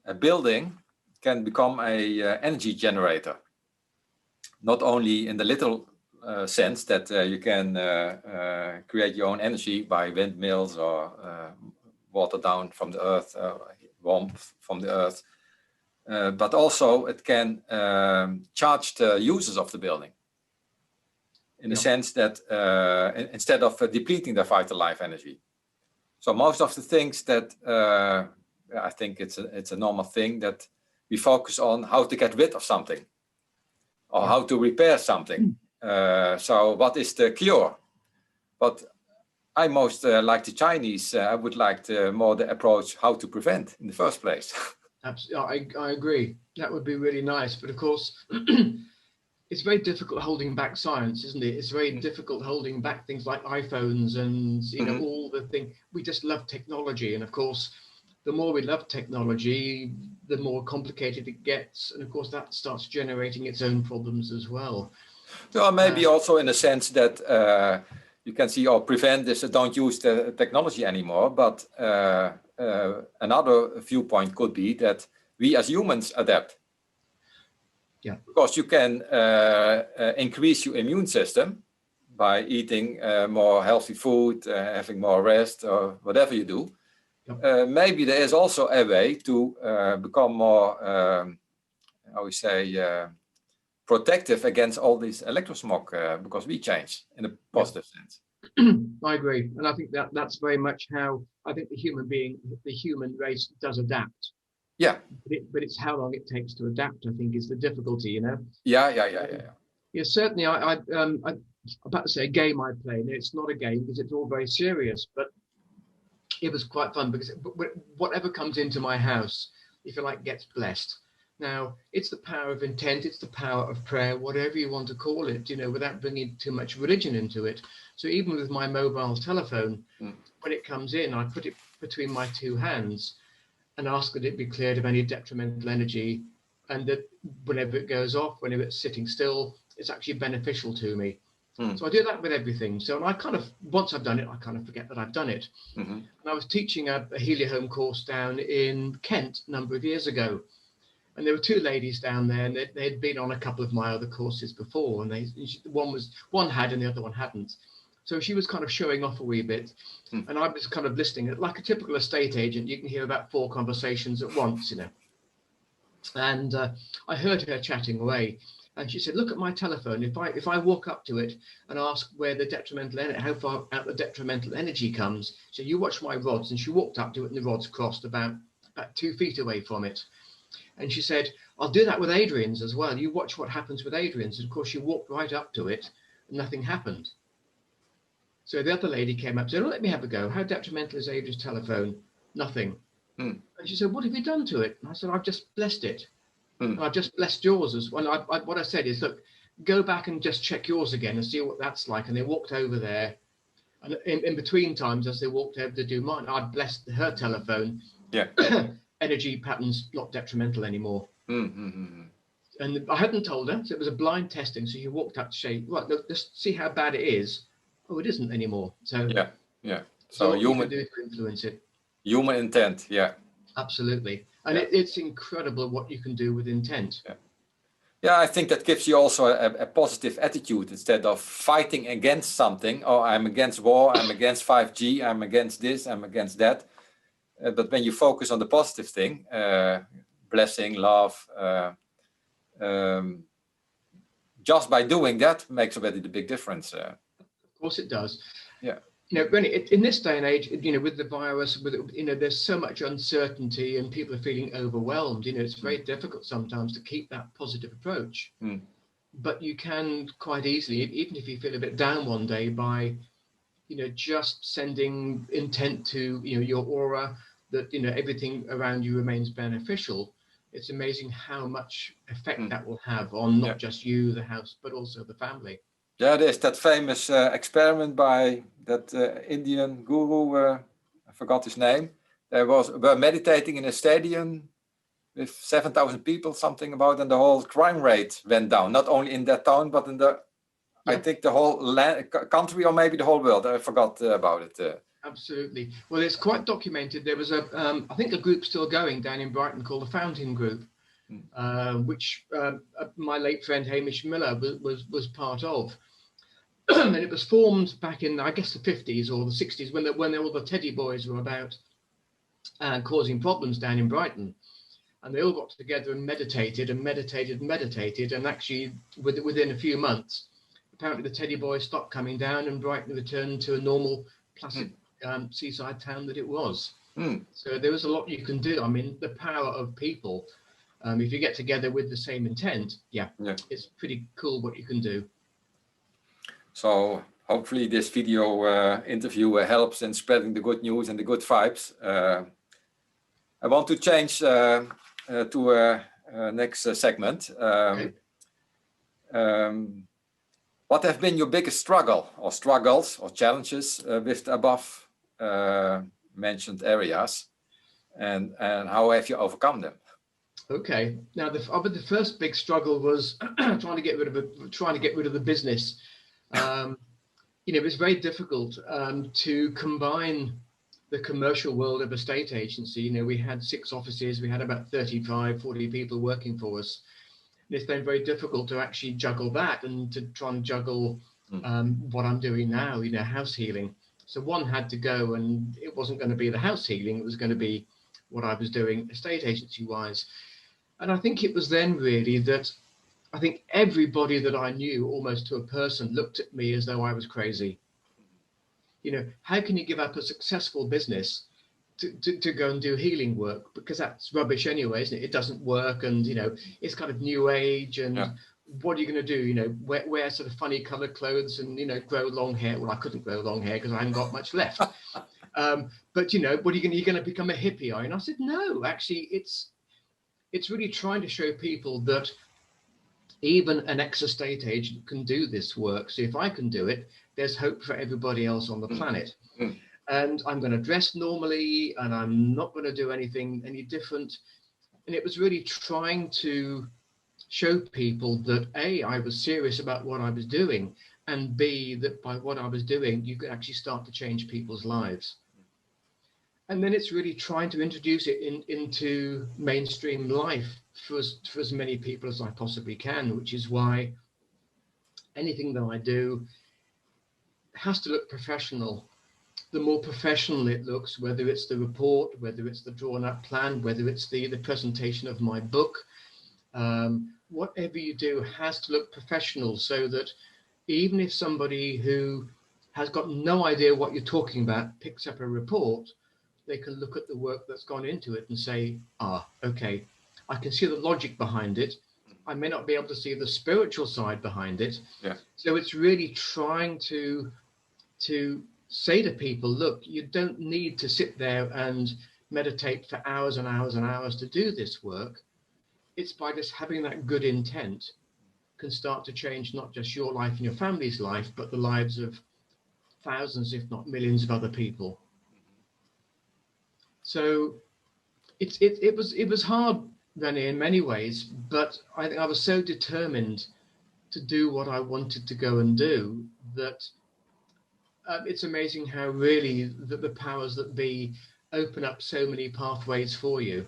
a building can become a energy generator. Not only in the literal sense that you can create your own energy by windmills or water down from the earth, warmth from the earth, but also it can charge the users of the building in the sense that instead of depleting their vital life energy. So most of the things that I think it's a normal thing that we focus on how to get rid of something or how to repair something. So what is the cure? But I most like the Chinese. I would like more the approach how to prevent in the first place. Absolutely, I agree. That would be really nice. But of course, it's very difficult holding back science, isn't it? It's very difficult holding back things like iPhones and all the thing. We just love technology, and of course, the more we love technology, the more complicated it gets, and of course that starts generating its own problems as well. Well, maybe also in a sense that you can see or prevent this, don't use the technology anymore. But another viewpoint could be that we as humans adapt. Yeah. Because you can increase your immune system by eating more healthy food, having more rest, or whatever you do. Maybe there is also a way to become more, protective against all this electrosmog because we change in a positive sense. I agree, and I think that's very much how I think the human race does adapt. Yeah. But it's how long it takes to adapt, I think, is the difficulty, you know? Yeah. Yeah, certainly. I'm about to say a game I play. No, it's not a game because it's all very serious, but it was quite fun because whatever comes into my house, if you like, gets blessed. Now, it's the power of intent, it's the power of prayer, whatever you want to call it, you know, without bringing too much religion into it. So even with my mobile telephone, when it comes in, I put it between my two hands and ask that it be cleared of any detrimental energy, and that whenever it goes off, whenever it's sitting still, it's actually beneficial to me. So I do that with everything. So I kind of, once I've done it, I kind of forget that I've done it. And I was teaching a Helium course down in Kent a number of years ago. And there were two ladies down there, and they'd been on a couple of my other courses before, and one had and the other one hadn't. So she was kind of showing off a wee bit, and I was kind of listening. Like a typical estate agent, you can hear about 4 conversations at once, you know. And I heard her chatting away, and she said, "Look at my telephone. If I walk up to it and ask where the detrimental how far out the detrimental energy comes, so you watch my rods." And she walked up to it, and the rods crossed about 2 feet away from it. And she said, "I'll do that with Adrian's as well. You watch what happens with Adrian's." And of course, she walked right up to it, and nothing happened. So the other lady came up and said, "Oh, let me have a go. How detrimental is Adrian's telephone?" Nothing. And she said, "What have you done to it?" And I said, "I've just blessed it. And I've just blessed yours as well." What I said is, "Look, go back and just check yours again and see what that's like." And they walked over there. And in between times, as they walked over to do mine, I'd blessed her telephone. Yeah. Energy patterns not detrimental anymore. And I hadn't told her, so it was a blind testing. So you walked up to say, "Right, look, just see how bad it is." Oh, it isn't anymore. So yeah. So what you can do to influence it. Human intent, yeah. Absolutely. And it's incredible what you can do with intent. Yeah, I think that gives you also a positive attitude instead of fighting against something. Oh, I'm against war, I'm against 5G, I'm against this, I'm against that. But when you focus on the positive thing, blessing, love, just by doing that makes already the big difference. Of course it does. Yeah. You know, Rene, in this day and age, you know, with the virus, there's so much uncertainty and people are feeling overwhelmed. You know, it's very difficult sometimes to keep that positive approach. But you can quite easily, even if you feel a bit down one day, by, you know, just sending intent to, you know, your aura, that, you know, everything around you remains beneficial. It's amazing how much effect that will have on not just you, the house, but also the family. Yeah, there's that famous experiment by that Indian guru, I forgot his name. They were meditating in a stadium with 7,000 people, something about, and the whole crime rate went down, not only in that town, but in the, I think the whole country, or maybe the whole world. I forgot about it. Absolutely. Well, it's quite documented. There was I think a group still going down in Brighton called the Fountain Group, which my late friend Hamish Miller was part of. And it was formed back in, I guess, the 50s or the 60s when all the teddy boys were about causing problems down in Brighton. And they all got together and meditated and meditated and meditated. And actually, within a few months, apparently the teddy boys stopped coming down and Brighton returned to a normal, placid seaside town that it was. So there was a lot you can do. I mean, the power of people, if you get together with the same intent, it's pretty cool what you can do. So hopefully this video interview helps in spreading the good news and the good vibes. I want to change to next segment. What have been your biggest struggle or struggles or challenges with the above mentioned areas, and how have you overcome them? Okay, now the first big struggle was trying to get rid of the business. You know, it was very difficult to combine the commercial world of a state agency. You know, we had 6 offices, we had about 35, 40 people working for us. And it's been very difficult to actually juggle that and to try and juggle what I'm doing now, you know, house healing. So one had to go, and it wasn't going to be the house healing, it was going to be what I was doing estate agency wise. And I think it was then really that I think everybody that I knew, almost to a person, looked at me as though I was crazy. You know, how can you give up a successful business to go and do healing work? Because that's rubbish anyway, isn't it? It doesn't work, and, you know, it's kind of new age, and what are you going to do? You know, wear sort of funny colored clothes and, you know, grow long hair. Well, I couldn't grow long hair because I hadn't got much left. But, you know, what are you going to become a hippie? And I said, no, actually, it's really trying to show people that even an ex-estate agent can do this work. So if I can do it, there's hope for everybody else on the planet. And I'm going to dress normally, and I'm not going to do anything any different. And it was really trying to show people that A, I was serious about what I was doing, and B, that by what I was doing, you could actually start to change people's lives. And then it's really trying to introduce it into mainstream life for as many people as I possibly can, which is why anything that I do has to look professional. The more professional it looks, whether it's the report, whether it's the drawn up plan, whether it's the presentation of my book, whatever you do has to look professional, so that even if somebody who has got no idea what you're talking about picks up a report, they can look at the work that's gone into it and say, okay, I can see the logic behind it. I may not be able to see the spiritual side behind it. Yeah. So it's really trying to say to people, look, you don't need to sit there and meditate for hours and hours and hours to do this work. It's by just having that good intent can start to change not just your life and your family's life, but the lives of thousands, if not millions of other people. So it was hard, Rene, in many ways, but I think I was so determined to do what I wanted to go and do that it's amazing how really the powers that be open up so many pathways for you.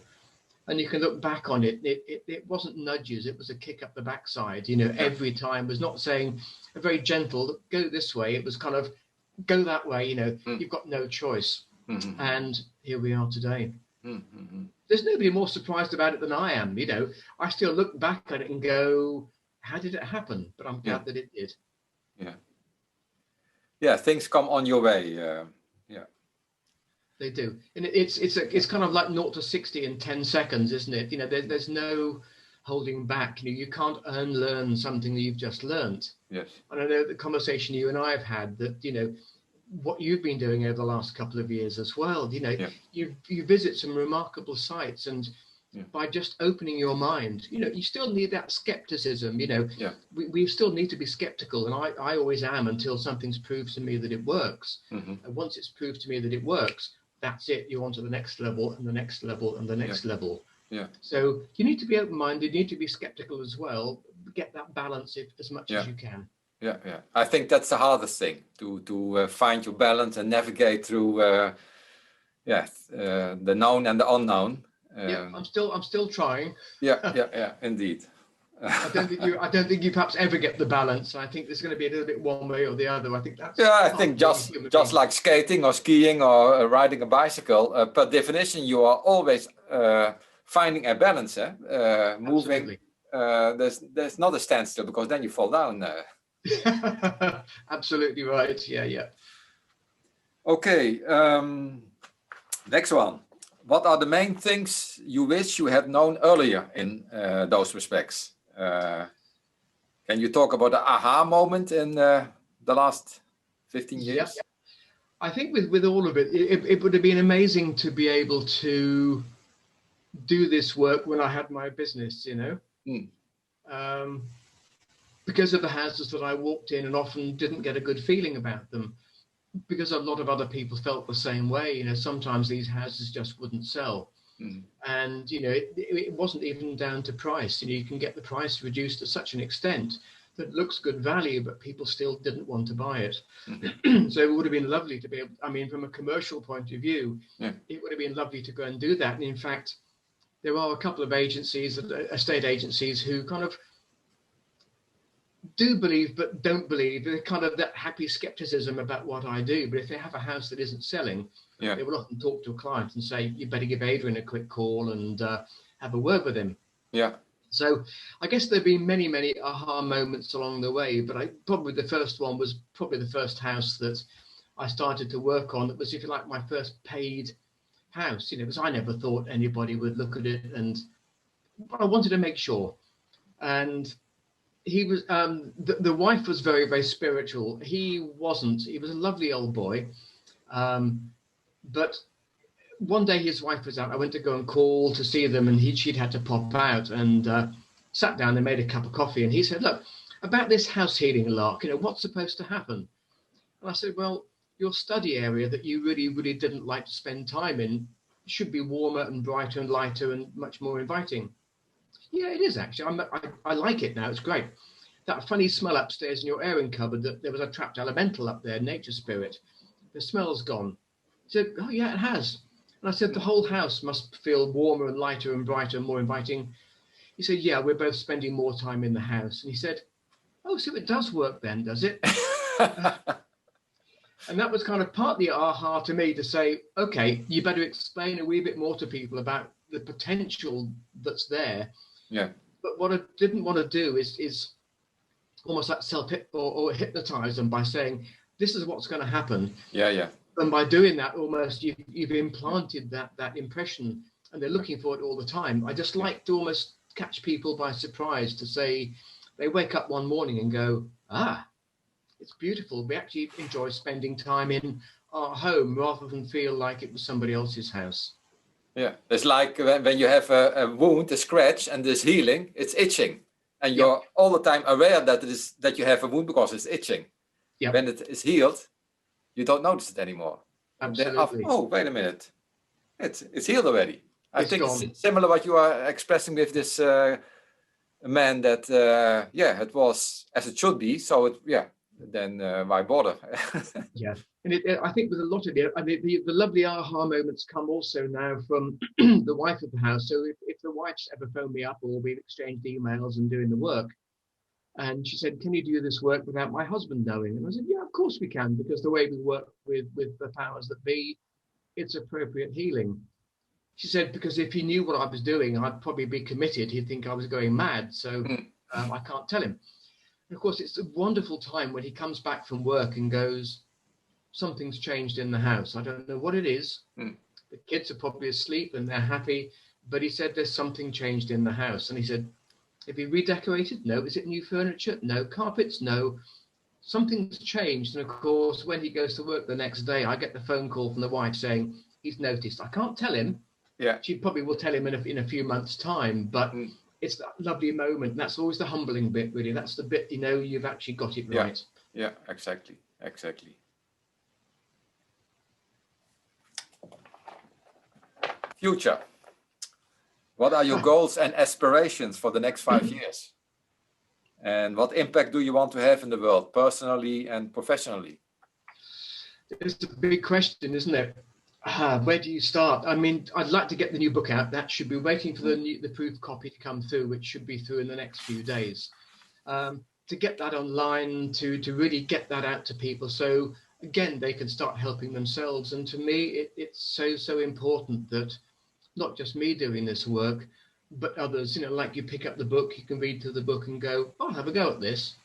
And you can look back on it. It wasn't nudges, it was a kick up the backside. Every time. It was not saying a very gentle, go this way. It was kind of, go that way, you've got no choice. Mm-hmm. And here we are today. Mm-hmm. There's nobody more surprised about it than I am. I still look back at it and go, how did it happen? But I'm glad that it did. Yeah, things come on your way. They do. And it's kind of like 0 to 60 in 10 seconds, isn't it? There's no holding back. You can't unlearn something that you've just learned. Yes. And I know the conversation you and I have had that, what you've been doing over the last couple of years as well, you visit some remarkable sites, and by just opening your mind, you still need that skepticism, we still need to be skeptical, and I always am until something's proved to me that it works. Mm-hmm. And once it's proved to me that it works, that's it. You're on to the next level and the next level and the next level. Yeah. So you need to be open-minded, you need to be skeptical as well, get that balance as much as you can. Yeah. I think that's the hardest thing, to find your balance and navigate through the known and the unknown. I'm still trying. Yeah, indeed. I don't think you perhaps ever get the balance. I think there's going to be a little bit one way or the other. I think that's. Yeah, I think just like skating or skiing or riding a bicycle, per definition, you are always finding a balance. Moving. There's not a standstill, because then you fall down. Absolutely right. Yeah. Okay. Next one. What are the main things you wish you had known earlier in those respects? Can you talk about the aha moment in the last 15 years? Yeah. I think with all of it, it would have been amazing to be able to do this work when I had my business, because of the houses that I walked in and often didn't get a good feeling about them, because a lot of other people felt the same way. Sometimes these houses just wouldn't sell. Mm. And, it wasn't even down to price. You can get the price reduced to such an extent that it looks good value, but people still didn't want to buy it. Mm-hmm. So it would have been lovely to be able, from a commercial point of view, it would have been lovely to go and do that. And in fact, there are a couple of agencies, estate agencies, who kind of do believe but don't believe. They're kind of that happy skepticism about what I do. But if they have a house that isn't selling, they will often talk to a client and say, you better give Adrian a quick call and have a word with him. Yeah. So I guess there have been many, many aha moments along the way, but probably the first one was probably the first house that I started to work on. It was, if you like, my first paid house, because I never thought anybody would look at it, and I wanted to make sure. And he was, the wife was very, very spiritual. He wasn't. He was a lovely old boy. But one day his wife was out. I went to go and call to see them, and she'd had to pop out, and sat down and made a cup of coffee. And he said, look, about this house healing lark, what's supposed to happen? And I said, well, your study area that you really, really didn't like to spend time in should be warmer and brighter and lighter and much more inviting. Yeah, it is actually. I like it now. It's great. That funny smell upstairs in your airing cupboard, that there was a trapped elemental up there, nature spirit. The smell's gone. He said, oh yeah, it has. And I said, the whole house must feel warmer and lighter and brighter and more inviting. He said, yeah, we're both spending more time in the house. And he said, oh, so it does work then, does it? And that was kind of partly aha to me to say, okay, you better explain a wee bit more to people about the potential that's there. Yeah. But what I didn't want to do is almost like or hypnotize them by saying, this is what's going to happen. Yeah, yeah. And by doing that, almost you've implanted that impression, and they're looking for it all the time. I just like to almost catch people by surprise, to say they wake up one morning and go, ah, it's beautiful. We actually enjoy spending time in our home rather than feel like it was somebody else's house. Yeah, it's like when you have a wound, a scratch, and there's healing, it's itching. And you're all the time aware that you have a wound because it's itching. Yep. When it is healed, you don't notice it anymore. Absolutely. Oh, wait a minute. It's healed already. I think gone. it's similar what you are expressing with this man that, it was as it should be. So, then why bother? Yeah. And I think with a lot of it, I mean, the lovely aha moments come also now from the wife of the house. So if the wife's ever phoned me up, or we've exchanged emails and doing the work, and she said, can you do this work without my husband knowing? And I said, yeah, of course we can, because the way we work with the powers that be, it's appropriate healing. She said, because if he knew what I was doing, I'd probably be committed. He'd think I was going mad. So I can't tell him. And of course, it's a wonderful time when he comes back from work and goes, something's changed in the house. I don't know what it is. The kids are probably asleep and they're happy. But he said, there's something changed in the house. And he said, have you redecorated? No. Is it new furniture? No. Carpets? No. Something's changed. And of course, when he goes to work the next day, I get the phone call from the wife saying, he's noticed. I can't tell him. Yeah. She probably will tell him in a few months' time. But it's that lovely moment. That's always the humbling bit, really. That's the bit, you've actually got it right. Yeah, exactly. Future. What are your goals and aspirations for the next 5 years? And what impact do you want to have in the world, personally and professionally? It's a big question, isn't it? Where do you start? I mean, I'd like to get the new book out. That should be waiting for the proof copy to come through, which should be through in the next few days. To get that online, to really get that out to people, so again they can start helping themselves. And to me, it's so important that not just me doing this work, but others. Like you pick up the book, you can read through the book and go, I'll have a go at this.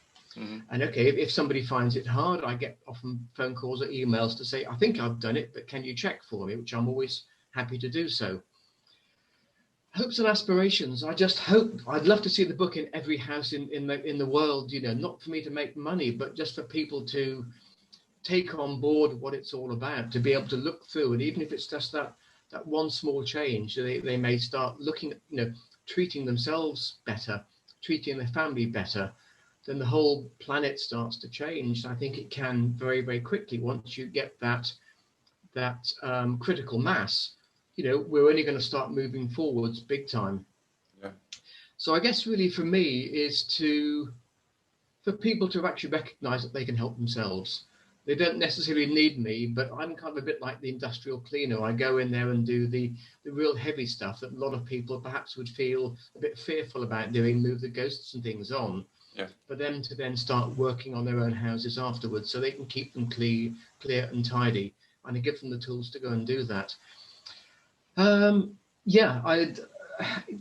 And okay, if somebody finds it hard, I get often phone calls or emails to say, I think I've done it, but can you check for me? Which I'm always happy to do so. Hopes and aspirations. I just hope, I'd love to see the book in every house in the world, not for me to make money, but just for people to take on board what it's all about, to be able to look through. And even if it's just that one small change, they may start looking at, treating themselves better, treating their family better, then the whole planet starts to change. I think it can very, very quickly once you get that critical mass. We're only going to start moving forwards big time. Yeah. So I guess really for me is for people to actually recognize that they can help themselves. They don't necessarily need me, but I'm kind of a bit like the industrial cleaner. I go in there and do the real heavy stuff that a lot of people perhaps would feel a bit fearful about doing, move the ghosts and things on. Yeah. For them to then start working on their own houses afterwards, so they can keep them clear and tidy, and I give them the tools to go and do that.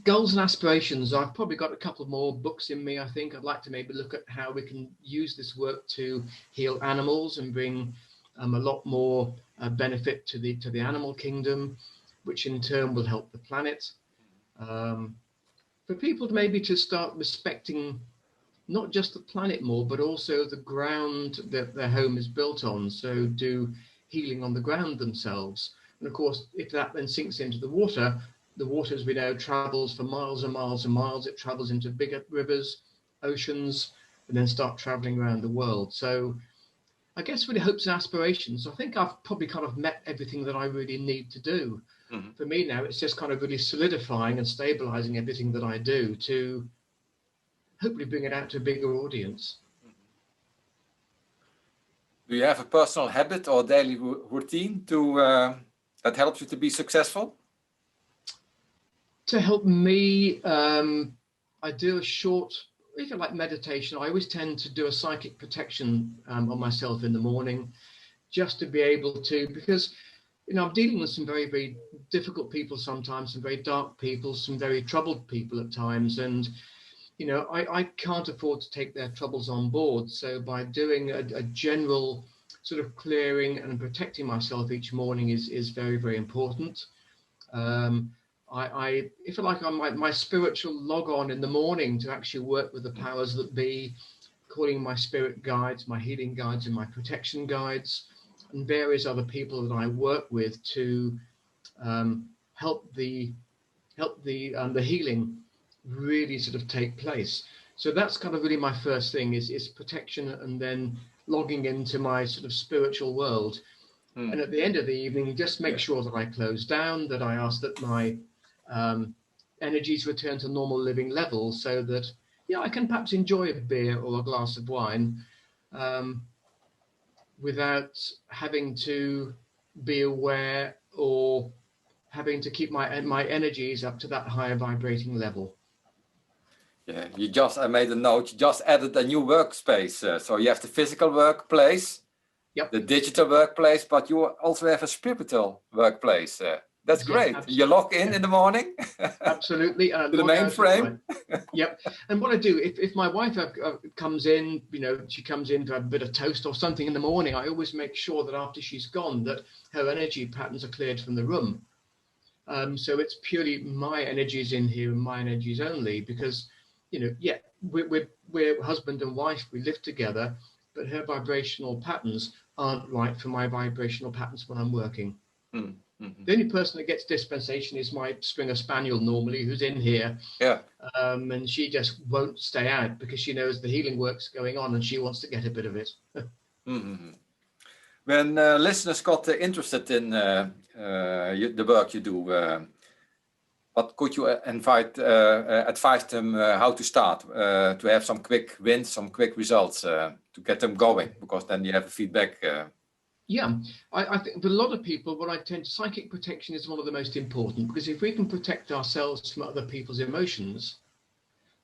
Goals and aspirations. I've probably got a couple more books in me. I think I'd like to maybe look at how we can use this work to heal animals and bring a lot more benefit to the animal kingdom, which in turn will help the planet. For people maybe to start respecting not just the planet more, but also the ground that their home is built on. So do healing on the ground themselves. And of course, if that then sinks into the water, as we know, travels for miles and miles and miles. It travels into bigger rivers, oceans, and then start traveling around the world. So I guess really hopes and aspirations. I think I've probably kind of met everything that I really need to do. For me now, it's just kind of really solidifying and stabilizing everything that I do to hopefully bring it out to a bigger audience. Do you have a personal habit or daily routine to that helps you to be successful? To help me, I do a short, if you like, meditation. I always tend to do a psychic protection on myself in the morning, just to be able to, because, you know, I'm dealing with some very, very difficult people sometimes, some very dark people, some very troubled people at times. And, you know, I can't afford to take their troubles on board. So by doing a general sort of clearing and protecting myself each morning is very, very important. I if you like, on my spiritual log on in the morning to actually work with the powers that be, calling my spirit guides, my healing guides, and my protection guides, and various other people that I work with to help the healing really sort of take place. So that's kind of really my first thing is protection, and then logging into my sort of spiritual world. And at the end of the evening, just make sure that I close down, that I ask that my energies return to normal living levels, so that, yeah, I can perhaps enjoy a beer or a glass of wine without having to be aware or having to keep my energies up to that higher vibrating level. Yeah, I made a note, you just added a new workspace. So you have the physical workplace, yep, the digital workplace, but you also have a spiritual workplace. That's great. Absolutely. You log in the morning. Absolutely. To the mainframe. Yep. And what I do, if my wife comes in, you know, she comes in to have a bit of toast or something in the morning, I always make sure that after she's gone, that her energy patterns are cleared from the room. So it's purely my energies in here and my energies only, because, you know, yeah, we're husband and wife, we live together, but her vibrational patterns aren't right for my vibrational patterns when I'm working. The only person that gets dispensation is my Springer Spaniel normally, who's in here. Yeah. And she just won't stay out because she knows the healing work's going on and she wants to get a bit of it. When listeners got interested in the work you do, what could you advise them how to start, to have some quick wins, some quick results, to get them going, because then you have a feedback. Yeah, I think for a lot of people, what I tend to, psychic protection is one of the most important, because if we can protect ourselves from other people's emotions,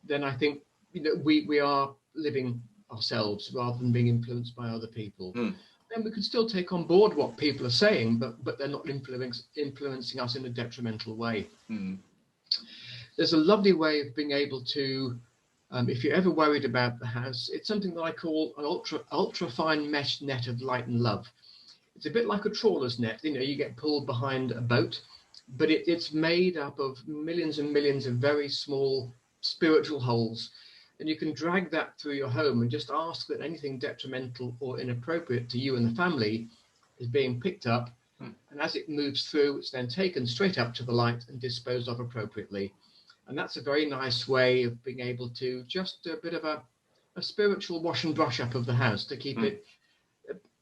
then I think, you know, we are living ourselves rather than being influenced by other people. Then we can still take on board what people are saying, but they're not influencing us in a detrimental way. There's a lovely way of being able to, if you're ever worried about the house, it's something that I call an ultra fine mesh net of light and love. It's a bit like a trawler's net. You know, you get pulled behind a boat, but it's made up of millions and millions of very small spiritual holes. And you can drag that through your home and just ask that anything detrimental or inappropriate to you and the family is being picked up. And as it moves through, it's then taken straight up to the light and disposed of appropriately. And that's a very nice way of being able to just do a bit of a spiritual wash and brush up of the house to keep it.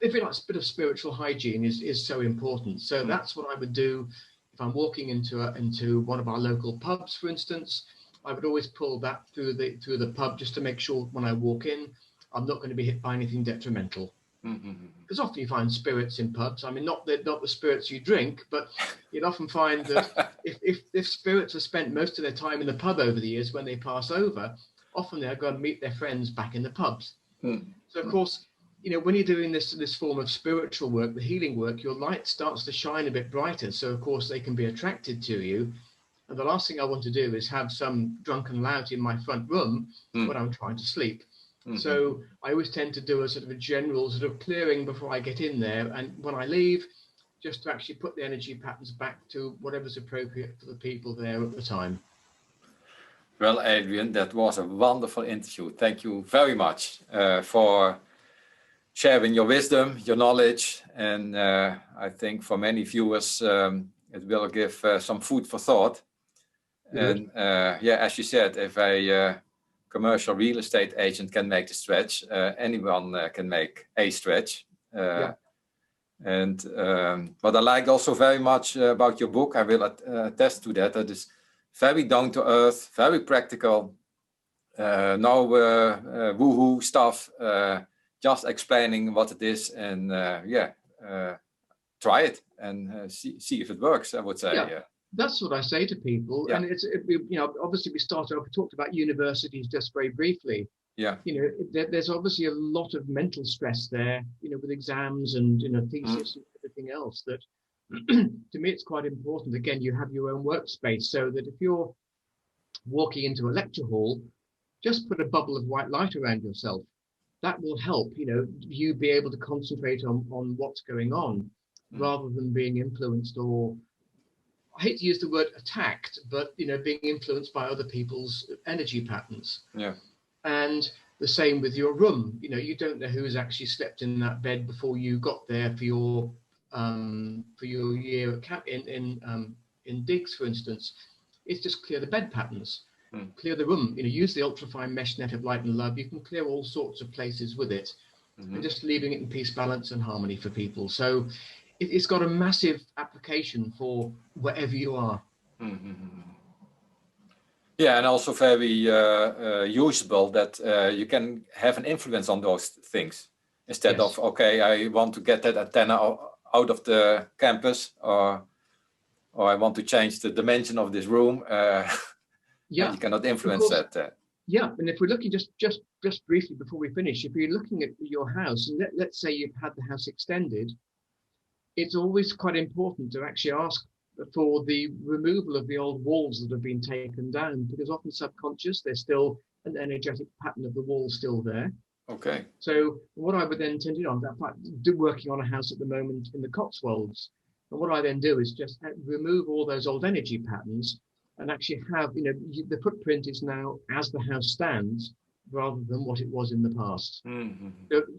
If you like, a bit of spiritual hygiene is so important. So that's what I would do if I'm walking into one of our local pubs, for instance. I would always pull that through the pub just to make sure when I walk in, I'm not going to be hit by anything detrimental. Because often you find spirits in pubs. I mean, not the spirits you drink, but you'd often find that if spirits have spent most of their time in the pub over the years, when they pass over, often they're going to meet their friends back in the pubs. So, of course, you know, when you're doing this form of spiritual work, the healing work, your light starts to shine a bit brighter. So, of course, they can be attracted to you. And the last thing I want to do is have some drunken lout in my front room when I'm trying to sleep. So I always tend to do a sort of a general sort of clearing before I get in there. And when I leave, just to actually put the energy patterns back to whatever's appropriate for the people there at the time. Well, Adrian, that was a wonderful interview. Thank you very much for sharing your wisdom, your knowledge. And I think for many viewers, it will give some food for thought. Good. And yeah, as you said, if a commercial real estate agent can make the stretch, anyone can make a stretch. And what I like also very much about your book, I will attest to that, that is very down to earth, very practical, no woohoo stuff, just explaining what it is. And try it and see if it works, I would say. Yeah. That's what I say to people, Yeah. and obviously we talked about universities just very briefly. Yeah. There's obviously a lot of mental stress there, with exams and thesis and everything else. That to me, it's quite important. Again, you have your own workspace, so that if you're walking into a lecture hall, just put a bubble of white light around yourself. That will help, you be able to concentrate on what's going on, rather than being influenced, or I hate to use the word attacked, but being influenced by other people's energy patterns. Yeah. And the same with your room. You don't know who's actually slept in that bed before you got there for your year in digs, for instance. It's just clear the bed patterns, clear the room. Use the ultrafine mesh net of light and love. You can clear all sorts of places with it, and just leaving it in peace, balance, and harmony for people. So it's got a massive application for wherever you are. Yeah, and also very usable that you can have an influence on those things instead of, okay, I want to get that antenna out of the campus, or I want to change the dimension of this room. You cannot influence that. Yeah, and if we're looking just briefly before we finish, if you're looking at your house, and let's say you've had the house extended, it's always quite important to actually ask for the removal of the old walls that have been taken down, because often subconscious, there's still an energetic pattern of the wall still there. Okay. So what I would then tend to do, I'm working on a house at the moment in the Cotswolds, and what I then do is just remove all those old energy patterns and actually have, the footprint is now as the house stands rather than what it was in the past.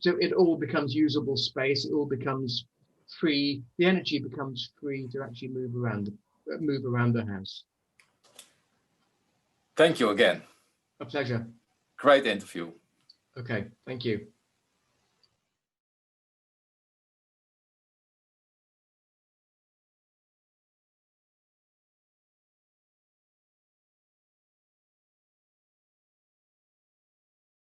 So it all becomes usable space. It all becomes free. The energy becomes free to actually move around the house. Thank you again. A pleasure. Great interview. Okay, thank you.